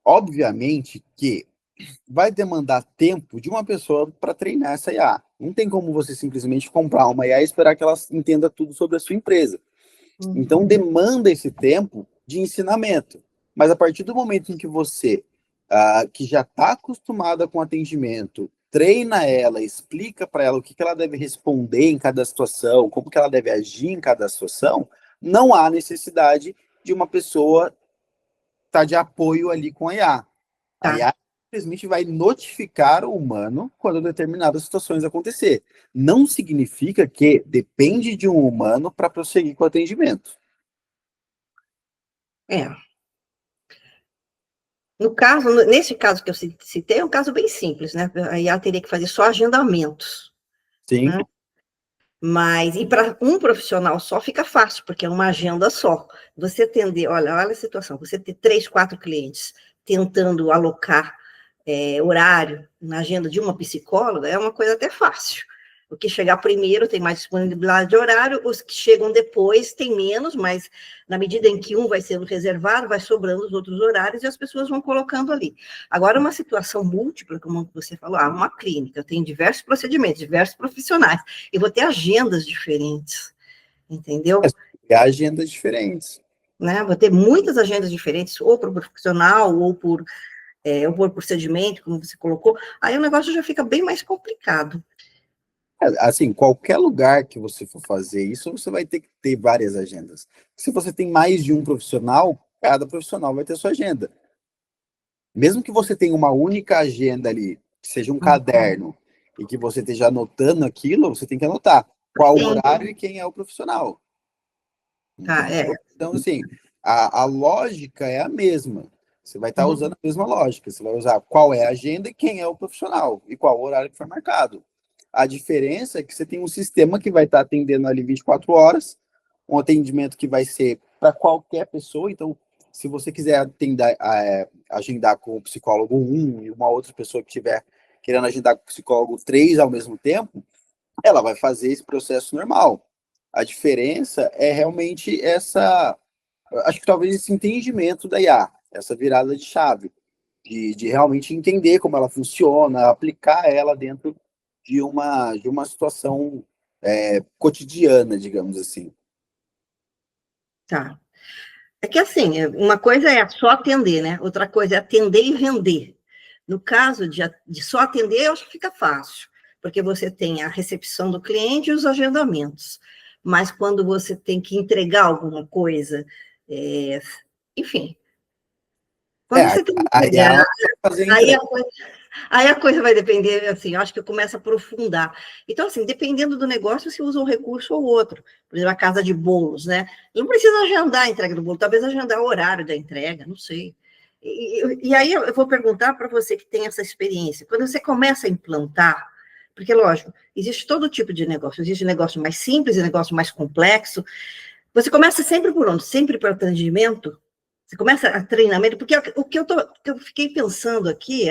obviamente, que vai demandar tempo de uma pessoa para treinar essa IA. Não tem como você simplesmente comprar uma IA e esperar que ela entenda tudo sobre a sua empresa. Então, demanda esse tempo de ensinamento. Mas a partir do momento em que você, que já está acostumada com atendimento, treina ela, explica para ela o que ela deve responder em cada situação, como que ela deve agir em cada situação, não há necessidade de uma pessoa estar de apoio ali com a IA. A Tá. IA simplesmente vai notificar o humano quando determinadas situações acontecer. Não significa que depende de um humano para prosseguir com o atendimento. É. No caso, nesse caso que eu citei, é um caso bem simples, né? A IA teria que fazer só agendamentos, Sim. né? Mas, e para um profissional só fica fácil, porque é uma agenda só. Você atender, olha a situação, você ter 3, 4 clientes tentando alocar horário na agenda de uma psicóloga é uma coisa até fácil. O que chegar primeiro tem mais disponibilidade de horário, os que chegam depois tem menos, mas na medida em que um vai sendo reservado, vai sobrando os outros horários e as pessoas vão colocando ali. Agora, uma situação múltipla, como você falou, uma clínica, tem diversos procedimentos, diversos profissionais, e vou ter agendas diferentes, entendeu? É agendas diferentes. Né? Vou ter muitas agendas diferentes, ou para o profissional, ou por procedimento, como você colocou, aí o negócio já fica bem mais complicado. Assim, qualquer lugar que você for fazer isso, você vai ter que ter várias agendas. Se você tem mais de um profissional, cada profissional vai ter sua agenda. Mesmo que você tenha uma única agenda ali, que seja um caderno, e que você esteja anotando aquilo, você tem que anotar qual o Sim, horário e quem é o profissional. tá, Entendeu? Então, assim, a lógica é a mesma. Você vai estar usando a mesma lógica. Você vai usar qual é a agenda e quem é o profissional, e qual o horário que foi marcado. A diferença é que você tem um sistema que vai estar atendendo ali 24 horas, um atendimento que vai ser para qualquer pessoa. Então, se você quiser agendar com o psicólogo um e uma outra pessoa que tiver querendo agendar com o psicólogo 3 ao mesmo tempo, ela vai fazer esse processo normal. A diferença é realmente acho que talvez esse entendimento da IA, essa virada de chave, de realmente entender como ela funciona, aplicar ela dentro de uma situação cotidiana, digamos assim. Tá. É que assim, uma coisa é só atender, né? Outra coisa é atender e vender. No caso de só atender, eu acho que fica fácil, porque você tem a recepção do cliente e os agendamentos. Mas quando você tem que entregar alguma coisa, enfim, É, quando você tem que a IA entregar, ela vai fazer a aí entrega. aí a coisa vai depender, assim, eu acho que começa a aprofundar. Então, assim, dependendo do negócio, você usa um recurso ou outro. Por exemplo, a casa de bolos, né? Não precisa agendar a entrega do bolo, talvez agendar o horário da entrega, não sei. E aí eu vou perguntar para você que tem essa experiência. Quando você começa a implantar, porque, lógico, existe todo tipo de negócio. Existe negócio mais simples e negócio mais complexo. Você começa sempre por onde? Sempre por atendimento? Você começa a treinamento? Porque o que eu fiquei pensando aqui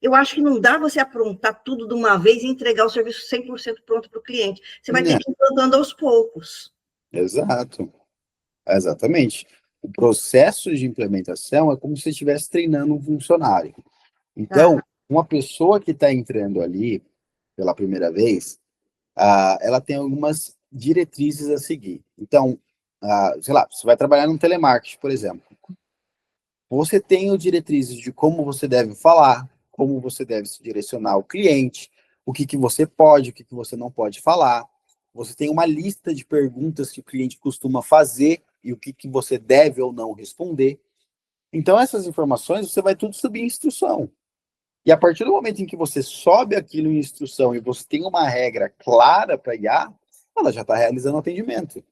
eu acho que não dá você aprontar tudo de uma vez e entregar o serviço 100% pronto para o cliente. Você vai ter Né? que ir implantando aos poucos. Exato, exatamente. O processo de implementação é como se você estivesse treinando um funcionário. Tá. Então, uma pessoa que está entrando ali pela primeira vez, ela tem algumas diretrizes a seguir. Então, sei lá, você vai trabalhar no telemarketing, por exemplo. Você tem diretrizes de como você deve falar, como você deve se direcionar ao cliente, o que você pode, o que você não pode falar. Você tem uma lista de perguntas que o cliente costuma fazer e o que você deve ou não responder. Então, essas informações você vai tudo subir em instrução. E a partir do momento em que você sobe aquilo em instrução e você tem uma regra clara para IA, ela já está realizando o atendimento.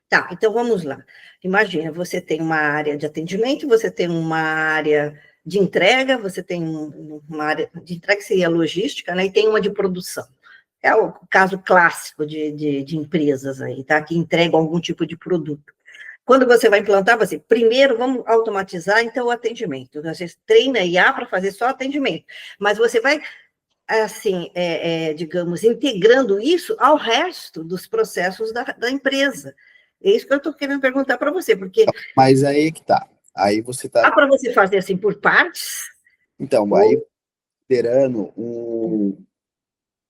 Tá, então vamos lá. Imagina, você tem uma área de atendimento, você tem uma área de entrega, você tem uma área de entrega que seria logística, né? E tem uma de produção. É o caso clássico de empresas aí, tá? Que entregam algum tipo de produto. Quando você vai implantar, você, primeiro, vamos automatizar, então, o atendimento. Você treina IA para fazer só atendimento, mas você vai, assim, digamos, integrando isso ao resto dos processos da empresa. É isso que eu estou querendo perguntar para você, porque Mas aí que tá. Aí você tá. dá para você fazer assim por partes? Então, aí Ou... considerando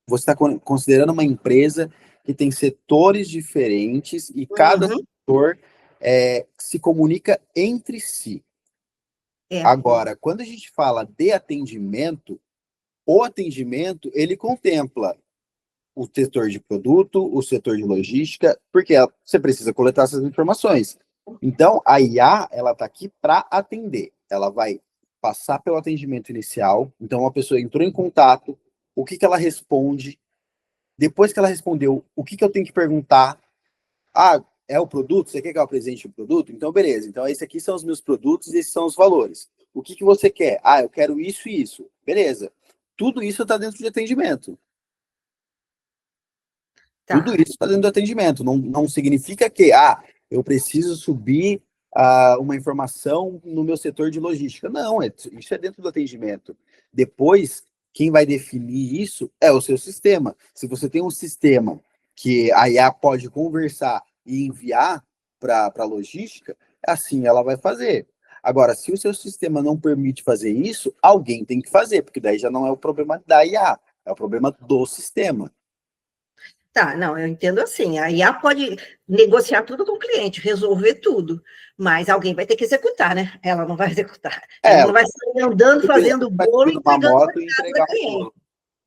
você está considerando uma empresa que tem setores diferentes e cada Uhum, setor se comunica entre si. é, Agora, quando a gente fala de atendimento, o atendimento ele contempla o setor de produto, o setor de logística, porque você precisa coletar essas informações. Então, a IA, ela está aqui para atender. Ela vai passar pelo atendimento inicial. Então, uma pessoa entrou em contato, o que ela responde? Depois que ela respondeu, o que eu tenho que perguntar? Ah, é o produto? Você quer que eu apresente o produto? Então, beleza. Então, esses aqui são os meus produtos e esses são os valores. O que você quer? Ah, eu quero isso e isso. Beleza. Tudo isso está dentro de atendimento. Tudo tá. isso está dentro do atendimento. Não significa que, eu preciso subir uma informação no meu setor de logística. Não, isso é dentro do atendimento. Depois, quem vai definir isso é o seu sistema. Se você tem um sistema que a IA pode conversar e enviar para a logística, assim ela vai fazer. Agora, se o seu sistema não permite fazer isso, alguém tem que fazer, porque daí já não é o problema da IA, é o problema do sistema. Tá, não, eu entendo assim. A IA pode negociar tudo com o cliente, resolver tudo, mas alguém vai ter que executar, né? Ela não vai executar. Ela É, não vai sair andando, fazendo vai bolo subir e numa entregando na moto e casa da entregar um cliente. bolo.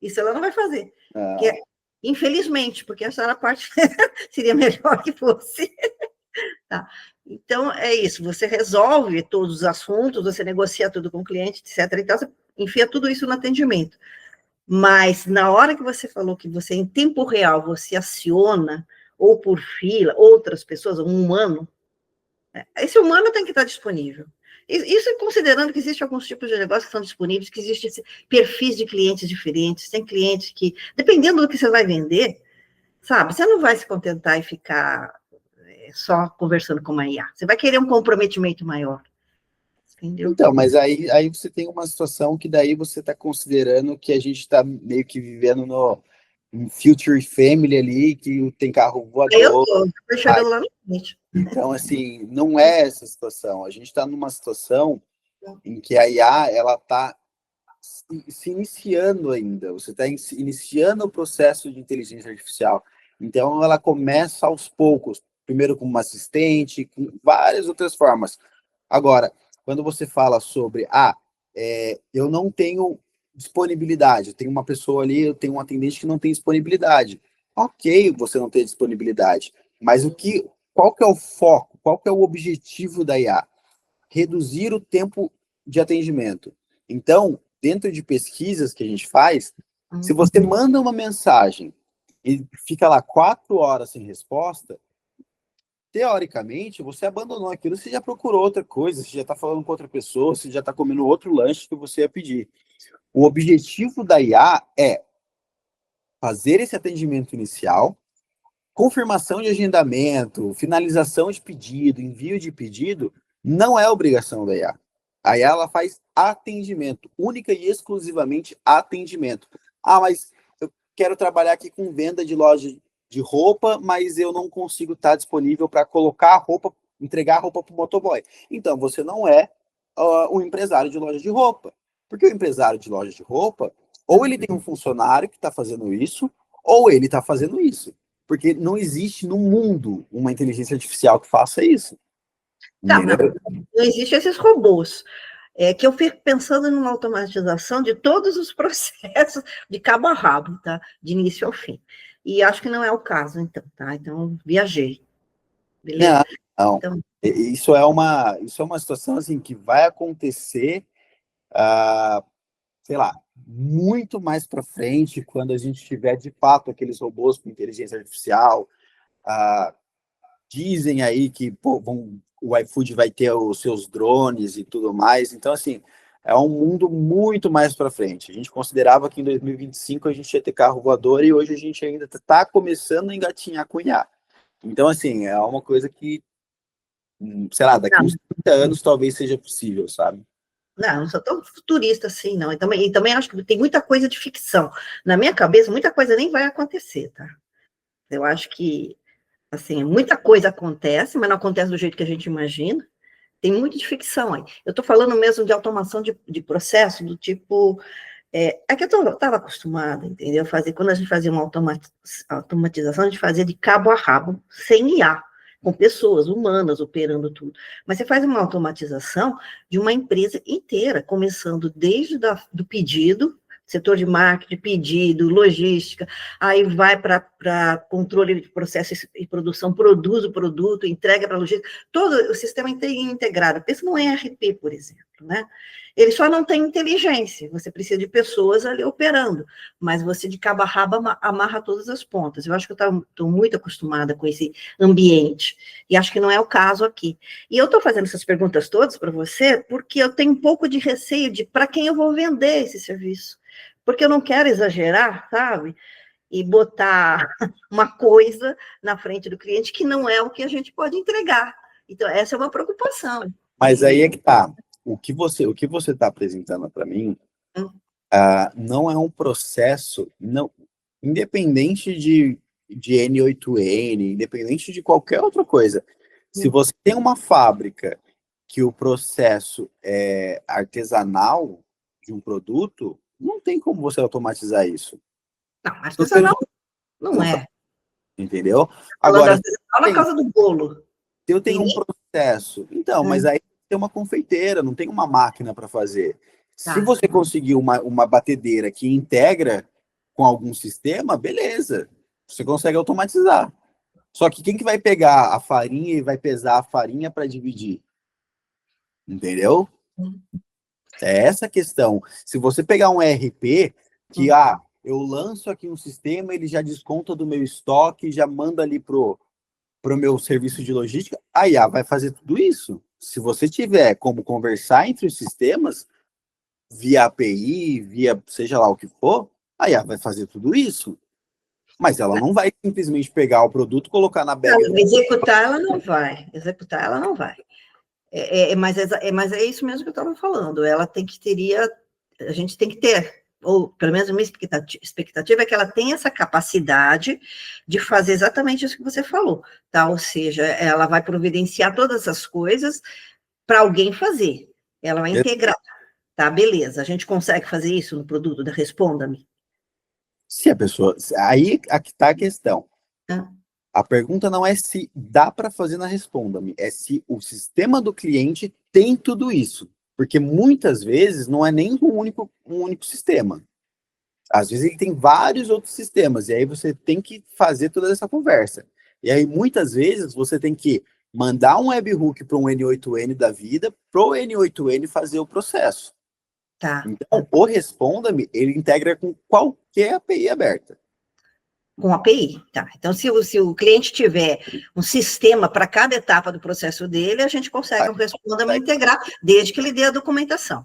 Isso ela não vai fazer. Porque, Não. infelizmente, porque essa era a parte seria melhor que fosse. Tá. Então, é isso. Você resolve todos os assuntos, você negocia tudo com o cliente, etc. Então, você enfia tudo isso no atendimento. Mas na hora que você falou que você, em tempo real, você aciona, ou por fila, outras pessoas, um humano, né? Esse humano tem que estar disponível. Isso é considerando que existem alguns tipos de negócios que são disponíveis, que existem perfis de clientes diferentes, tem clientes que, dependendo do que você vai vender, sabe, você não vai se contentar e ficar só conversando com uma IA. Você vai querer um comprometimento maior. entendeu? Então, mas aí você tem uma situação que daí você está considerando que a gente está meio que vivendo no em Future Family ali, que tem carro Aí eu voador. tô chegando lá no limite. Então, assim, não é essa situação. A gente está numa situação em que a IA ela está se iniciando ainda. Você está iniciando o processo de inteligência artificial. Então, ela começa aos poucos, primeiro como uma assistente, com várias outras formas. Agora, quando você fala sobre, eu não tenho disponibilidade, eu tenho uma pessoa ali, eu tenho um atendente que não tem disponibilidade. Ok, você não tem disponibilidade, mas qual que é o foco, qual que é o objetivo da IA? Reduzir o tempo de atendimento. Então, dentro de pesquisas que a gente faz, se você manda uma mensagem e fica lá 4 horas sem resposta, teoricamente, você abandonou aquilo, você já procurou outra coisa, você já está falando com outra pessoa, você já está comendo outro lanche que você ia pedir. O objetivo da IA é fazer esse atendimento inicial, confirmação de agendamento, finalização de pedido, envio de pedido, não é obrigação da IA. A IA ela faz atendimento, única e exclusivamente atendimento. Mas eu quero trabalhar aqui com venda de loja de roupa, mas eu não consigo estar disponível para colocar a roupa, entregar a roupa para o motoboy. Então, você não é um empresário de loja de roupa. Porque o empresário de loja de roupa, ou ele tem um funcionário que está fazendo isso, ou ele está fazendo isso. Porque não existe no mundo uma inteligência artificial que faça isso. Tá, mas não existem esses robôs. Que eu fico pensando numa automatização de todos os processos de cabo a rabo, tá? De início ao fim. E acho que não é o caso, então, tá? Então, viajei. Beleza? Não. Então, Isso é uma situação assim que vai acontecer, sei lá, muito mais para frente, quando a gente tiver de fato aqueles robôs com inteligência artificial. Dizem aí que o iFood vai ter os seus drones e tudo mais. Então, assim, é um mundo muito mais para frente. A gente considerava que em 2025 a gente ia ter carro voador e hoje a gente ainda está começando a engatinhar com IA. Então, assim, é uma coisa que, sei lá, daqui uns 30 anos talvez seja possível, sabe? não sou tão futurista assim, não. E também acho que tem muita coisa de ficção. Na minha cabeça, muita coisa nem vai acontecer, tá? Eu acho que, assim, muita coisa acontece, mas não acontece do jeito que a gente imagina. Tem muito de ficção aí. Eu estou falando mesmo de automação de processo, do tipo. Que eu estava acostumada, entendeu? Quando a gente fazia uma automatização, a gente fazia de cabo a rabo, sem IA, com pessoas humanas operando tudo. Mas você faz uma automatização de uma empresa inteira, começando desde do pedido, setor de marketing, pedido, logística, aí vai para controle de processo e produção, produz o produto, entrega para a logística, todo o sistema integrado. Pensa no ERP, por exemplo, né? Ele só não tem inteligência, você precisa de pessoas ali operando, mas você de cabo a rabo amarra todas as pontas. Eu acho que eu estou muito acostumada com esse ambiente, e acho que não é o caso aqui. E eu estou fazendo essas perguntas todas para você, porque eu tenho um pouco de receio de para quem eu vou vender esse serviço, porque eu não quero exagerar, sabe? E botar uma coisa na frente do cliente que não é o que a gente pode entregar. Então, essa é uma preocupação. Mas aí é que tá. O que você está apresentando para mim não é um processo, não, independente de N8N, independente de qualquer outra coisa. Se você tem uma fábrica que o processo é artesanal de um produto, não tem como você automatizar isso. Não, artesanal não é. Entendeu? Agora, na casa do bolo. Eu tenho um processo. Então, mas aí tem uma confeiteira, não tem uma máquina para fazer. Se você conseguir uma batedeira que integra com algum sistema, beleza. Você consegue automatizar. Só que quem que vai pegar a farinha e vai pesar a farinha para dividir? Entendeu? É essa a questão. Se você pegar um ERP, que eu lanço aqui um sistema, ele já desconta do meu estoque, já manda ali pro meu serviço de logística, a IA vai fazer tudo isso. Se você tiver como conversar entre os sistemas, via API, via seja lá o que for, a IA vai fazer tudo isso. Mas ela não vai simplesmente pegar o produto, colocar na bag. Executar ela não vai. Executar ela não vai. Mas é isso mesmo que eu estava falando. A gente tem que ter, ou pelo menos a minha expectativa é que ela tenha essa capacidade de fazer exatamente isso que você falou, tá? Ou seja, ela vai providenciar todas as coisas para alguém fazer. Ela vai integrar, tá? Beleza, a gente consegue fazer isso no produto da Responda-me? Se a pessoa. Aí aqui está a questão. Ah, A pergunta não é se dá para fazer na Responda-me, é se o sistema do cliente tem tudo isso. Porque muitas vezes não é nem um único sistema. Às vezes ele tem vários outros sistemas, e aí você tem que fazer toda essa conversa. E aí muitas vezes você tem que mandar um webhook para um N8N da vida, para o N8N fazer o processo. tá. Então, o Responda-me, ele integra com qualquer API aberta. Com API, tá. Então, se o cliente tiver um sistema para cada etapa do processo dele, a gente consegue um Responda-me integrar, desde que ele dê a documentação.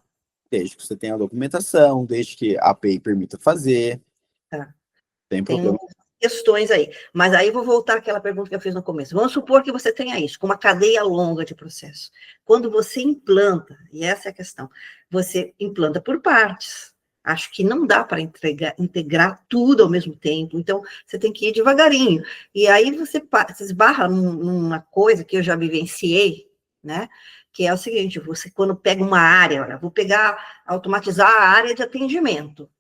Desde que você tenha a documentação, desde que a API permita fazer, Tá. tem Tem problema. questões aí. Mas aí vou voltar àquela pergunta que eu fiz no começo. Vamos supor que você tenha isso, com uma cadeia longa de processo. Quando você implanta, e essa é a questão, você implanta por partes. Acho que não dá para integrar tudo ao mesmo tempo, então você tem que ir devagarinho. E aí você esbarra numa coisa que eu já vivenciei, né? Que é o seguinte: você, quando pega uma área, olha, vou automatizar a área de atendimento.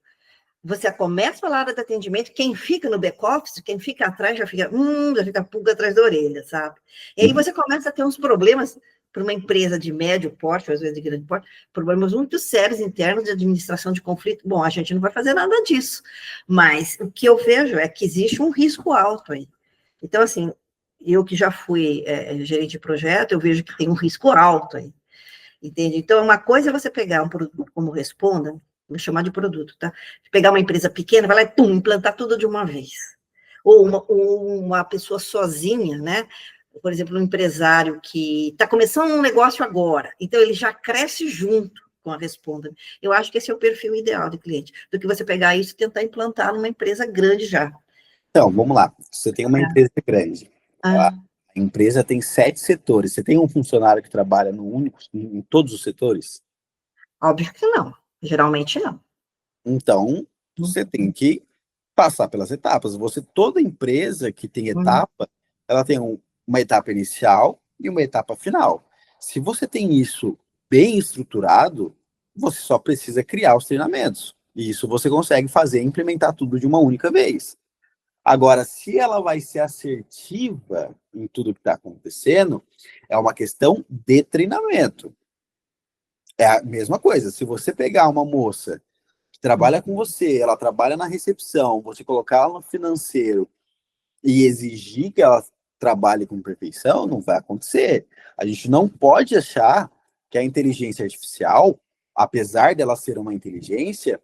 Você começa a falar de atendimento, quem fica no back-office, quem fica atrás já fica pulga atrás da orelha, sabe? E aí você começa a ter uns problemas para uma empresa de médio porte, ou às vezes de grande porte, problemas muito sérios internos de administração de conflito. Bom, a gente não vai fazer nada disso, mas o que eu vejo é que existe um risco alto aí. Então, assim, eu que já fui gerente de projeto, eu vejo que tem um risco alto aí, entende? Então, uma coisa é você pegar um produto como Responda, vou chamar de produto, tá? Pegar uma empresa pequena, vai lá e pum, implantar tudo de uma vez. Ou uma pessoa sozinha, né? Por exemplo, um empresário que está começando um negócio agora, então ele já cresce junto com a Responda. Eu acho que esse é o perfil ideal de cliente, do que você pegar isso e tentar implantar numa empresa grande já. Então, vamos lá. Você tem uma empresa grande. A Ah, empresa tem 7 setores. Você tem um funcionário que trabalha em todos os setores? óbvio que não. Geralmente não. Então, você tem que passar pelas etapas. Toda empresa que tem Uhum. etapa, ela tem uma etapa inicial e uma etapa final. Se você tem isso bem estruturado, você só precisa criar os treinamentos. E isso você consegue fazer, implementar tudo de uma única vez. Agora, se ela vai ser assertiva em tudo que está acontecendo, é uma questão de treinamento. É a mesma coisa. Se você pegar uma moça que trabalha com você, ela trabalha na recepção, você colocar ela no financeiro e exigir que ela trabalhe com perfeição, não vai acontecer. A gente não pode achar que a inteligência artificial, apesar dela ser uma inteligência,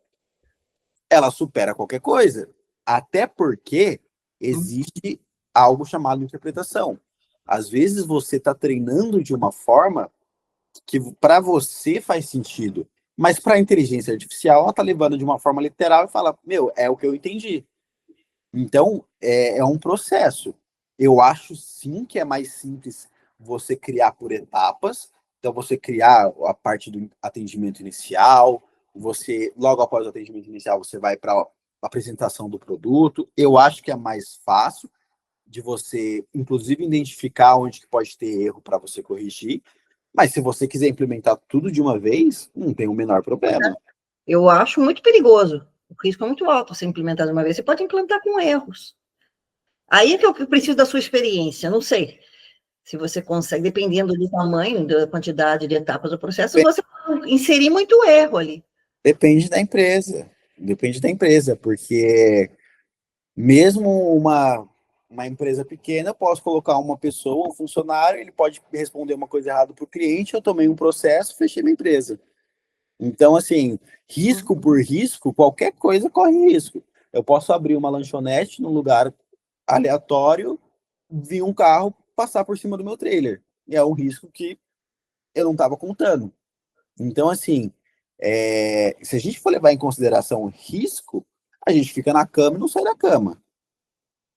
ela supera qualquer coisa. Até porque existe algo chamado interpretação. Às vezes você está treinando de uma forma que para você faz sentido, mas para a inteligência artificial ela está levando de uma forma literal e fala, meu, é o que eu entendi. Então, é um processo. Eu acho sim que é mais simples você criar por etapas. Então, você criar a parte do atendimento inicial, você, logo após o atendimento inicial, você vai para a apresentação do produto. Eu acho que é mais fácil de você, inclusive, identificar onde que pode ter erro para você corrigir. Mas se você quiser implementar tudo de uma vez, não tem o menor problema. Eu acho muito perigoso. O risco é muito alto você implementar de uma vez. Você pode implantar com erros. Aí é que eu preciso da sua experiência. Não sei se você consegue, dependendo do tamanho, da quantidade de etapas do processo, você pode inserir muito erro ali. Depende da empresa. Depende da empresa, porque mesmo uma empresa pequena, eu posso colocar uma pessoa, um funcionário, ele pode responder uma coisa errada para o cliente, eu tomei um processo, fechei minha empresa. Então, assim, risco por risco, qualquer coisa corre risco. Eu posso abrir uma lanchonete num lugar aleatório, vir um carro passar por cima do meu trailer. E é um risco que eu não estava contando. Então, assim, se a gente for levar em consideração o risco, a gente fica na cama e não sai da cama.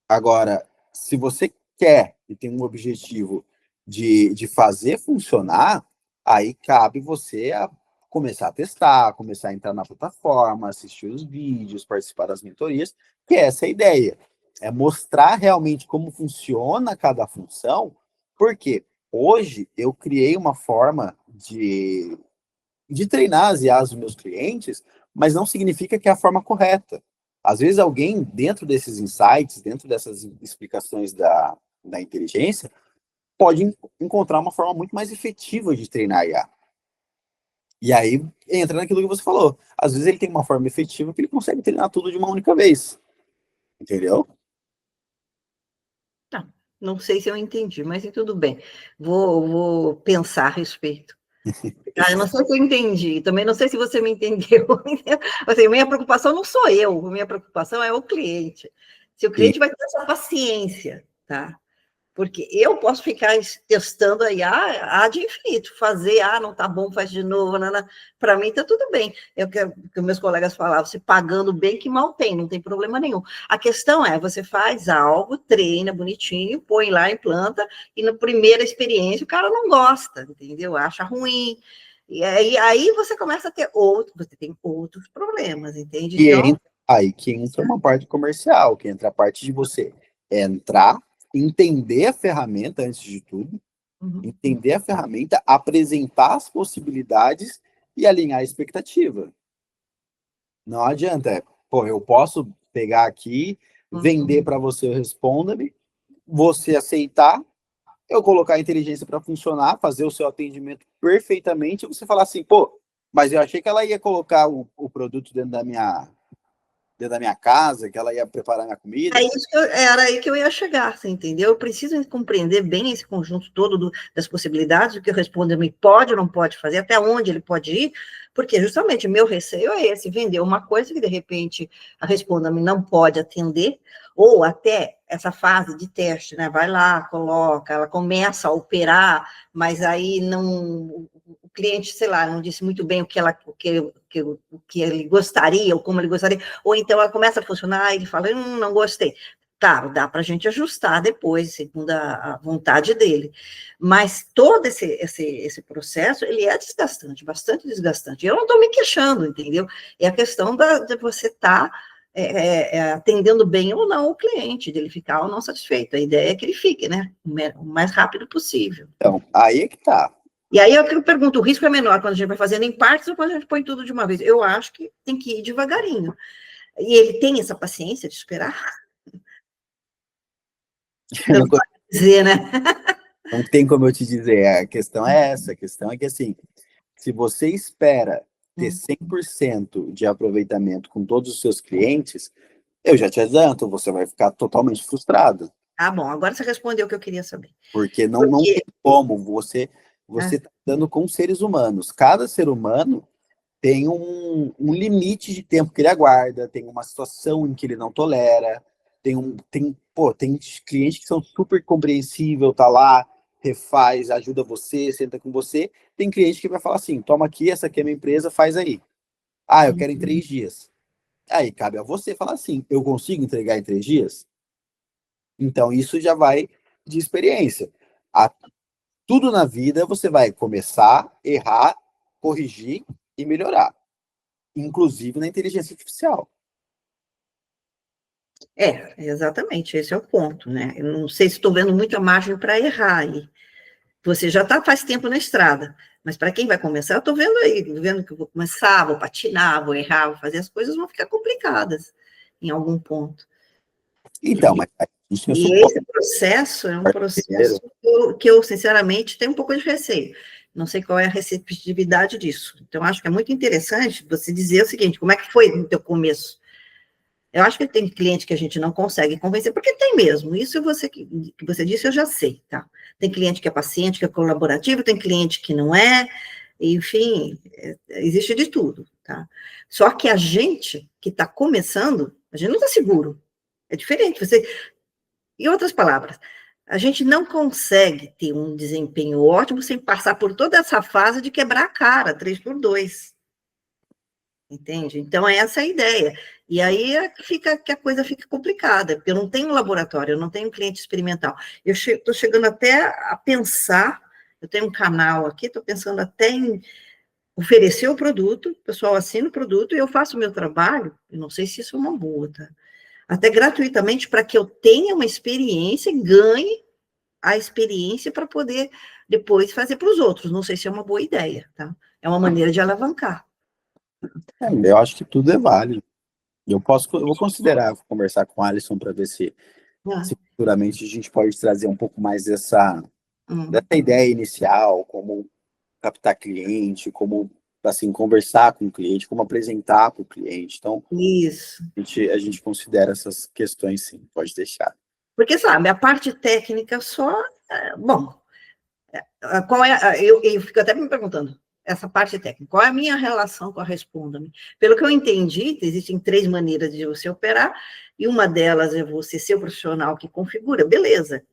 Agora, se você quer e tem um objetivo de fazer funcionar, Aí cabe você a começar a testar, começar a entrar na plataforma, assistir os vídeos, participar das mentorias, que essa é a ideia. É mostrar realmente como funciona cada função, porque hoje eu criei uma forma de treinar as IAs dos meus clientes, mas não significa que é a forma correta. Às vezes alguém, dentro desses insights, dentro dessas explicações da inteligência, pode encontrar uma forma muito mais efetiva de treinar a IA. E aí entra naquilo que você falou. Às vezes ele tem uma forma efetiva que ele consegue treinar tudo de uma única vez. Entendeu? Não, não sei se eu entendi, mas tudo bem. Vou pensar a respeito. Ah, eu não sei se eu entendi, também não sei se você me entendeu. Assim, minha preocupação não sou eu, minha preocupação é o cliente. Se o E, cliente vai ter essa paciência, tá? Porque eu posso ficar testando aí de infinito, fazer, não tá bom, faz de novo, para mim tá tudo bem. É o que meus colegas falavam, se pagando bem, que mal tem, não tem problema nenhum. A questão é, você faz algo, treina bonitinho, põe lá, implanta, e na primeira experiência o cara não gosta, entendeu? Acha ruim. E aí você começa a ter você tem outros problemas, entende? e Então, aí que entra uma parte comercial, que entra a parte de você entrar, entender a ferramenta antes de tudo, uhum. entender a ferramenta, apresentar as possibilidades e alinhar a expectativa. Não adianta, pô, eu posso pegar aqui, vender para você o Responda-me, você aceitar, eu colocar a inteligência para funcionar, fazer o seu atendimento perfeitamente, e você falar assim, pô, mas eu achei que ela ia colocar o produto dentro da minha casa, que ela ia preparar minha É comida. isso era aí que eu ia chegar, você entendeu? Eu preciso compreender bem esse conjunto todo das possibilidades, o que o Responda-me pode ou não pode fazer, até onde ele pode ir, porque justamente meu receio é esse, vender uma coisa que de repente a Responda-me não pode atender, ou até essa fase de teste, né? Vai lá, coloca, ela começa a operar, mas aí não, o cliente, sei lá, não disse muito bem o que ele gostaria, ou como ele gostaria, ou então ela começa a funcionar e ele fala, não gostei. Tá, dá para a gente ajustar depois, segundo a vontade dele. Mas todo esse processo, ele é desgastante, bastante desgastante. Eu não estou me queixando, entendeu? É a questão de você estar atendendo bem ou não o cliente, dele ficar ou não satisfeito. A ideia é que ele fique, né? O mais rápido possível. Então, aí é que tá. E aí eu pergunto, o risco é menor quando a gente vai fazendo em partes ou quando a gente põe tudo de uma vez? Eu acho que tem que ir devagarinho. E ele tem essa paciência de esperar? Você não pode dizer, né? Não tem como eu te dizer, a questão é essa, a questão é que assim, se você espera ter 100% de aproveitamento com todos os seus clientes, eu já te adianto, você vai ficar totalmente frustrado, Ah, bom, agora você respondeu o que eu queria saber. porque não Porque, tem como, você está dando com seres humanos, cada ser humano tem um limite de tempo que ele aguarda, tem uma situação em que ele não tolera, tem clientes que são super compreensível, tá lá, refaz, ajuda você, senta com você. Tem cliente que vai falar assim, toma aqui, essa aqui é a minha empresa, faz aí. Ah, eu quero em 3 dias. Aí cabe a você falar assim, eu consigo entregar em 3 dias? Então isso já vai de experiência. A, tudo na vida você vai começar, errar, corrigir e melhorar, inclusive na inteligência artificial. exatamente, esse é o ponto, né? Eu não sei se estou vendo muita margem para errar aí. Você já está faz tempo na estrada, mas para quem vai começar, eu estou vendo aí, vendo que eu vou começar, vou patinar, vou errar, vou fazer as coisas, vão ficar complicadas em algum ponto. Então, E, mas a gente tem e esse suporte processo é um parceiro. processo que eu, sinceramente, tenho um pouco de receio. Não sei qual é a receptividade disso. Então, acho que é muito interessante você dizer o seguinte, como é que foi no teu começo? Eu acho que tem cliente que a gente não consegue convencer, porque tem mesmo. Isso que você disse, eu já sei, tá? Tem cliente que é paciente, que é colaborativo, tem cliente que não é, enfim, existe de tudo, tá? Só que a gente que está começando, a gente não está seguro. É diferente. Em outras palavras, a gente não consegue ter um desempenho ótimo sem passar por toda essa fase de quebrar a cara, 3x2. Entende? Então, é essa a ideia. E aí que a coisa fica complicada, porque eu não tenho laboratório, eu não tenho cliente experimental. Eu estou chegando até a pensar, Eu tenho um canal aqui, estou pensando até em oferecer o produto, o pessoal assina o produto e eu faço o meu trabalho, eu não sei se isso é uma boa, tá? Até gratuitamente, para que eu tenha uma experiência e ganhe a experiência para poder depois fazer para os outros. Não sei se é uma boa ideia, tá? É uma maneira de alavancar. Eu acho que tudo é válido. Eu vou considerar, vou conversar com o Alisson para ver se Ah, futuramente a gente pode trazer um pouco mais hum, dessa ideia inicial, como captar cliente, como assim, conversar com o cliente, como apresentar para o cliente. Então, isso. a gente considera essas questões, sim, pode deixar. Porque, sabe, a parte técnica só. Bom, qual é. Eu fico até me perguntando, essa parte técnica, qual é a minha relação com a Responda-me? Pelo que eu entendi, existem 3 maneiras de você operar, e uma delas é você ser o profissional que configura, beleza.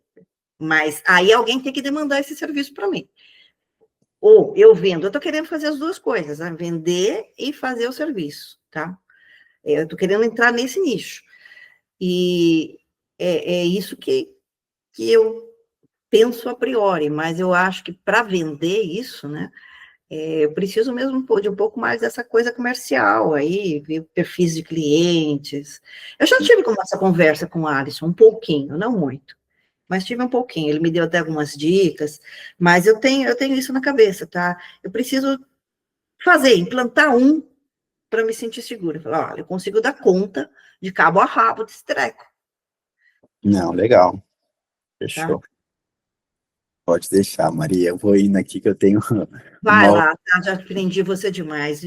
Mas aí alguém tem que demandar esse serviço para mim. Ou eu vendo, eu estou querendo fazer as 2 coisas, né? Vender e fazer o serviço, tá? Eu estou querendo entrar nesse nicho. E é isso que eu penso a priori, mas eu acho que para vender isso, né, eu preciso mesmo de um pouco mais dessa coisa comercial aí, ver perfis de clientes. Eu já tive essa conversa com o Alisson, um pouquinho, não muito, mas tive um pouquinho. Ele me deu até algumas dicas, mas eu tenho isso na cabeça, tá? Eu preciso implantar para me sentir segura. Falar, olha, eu consigo dar conta de cabo a rabo desse treco, Não, legal. tá? Fechou. Pode deixar, Maria. Eu vou indo aqui que eu tenho Vai uma lá, tá? Já aprendi você demais.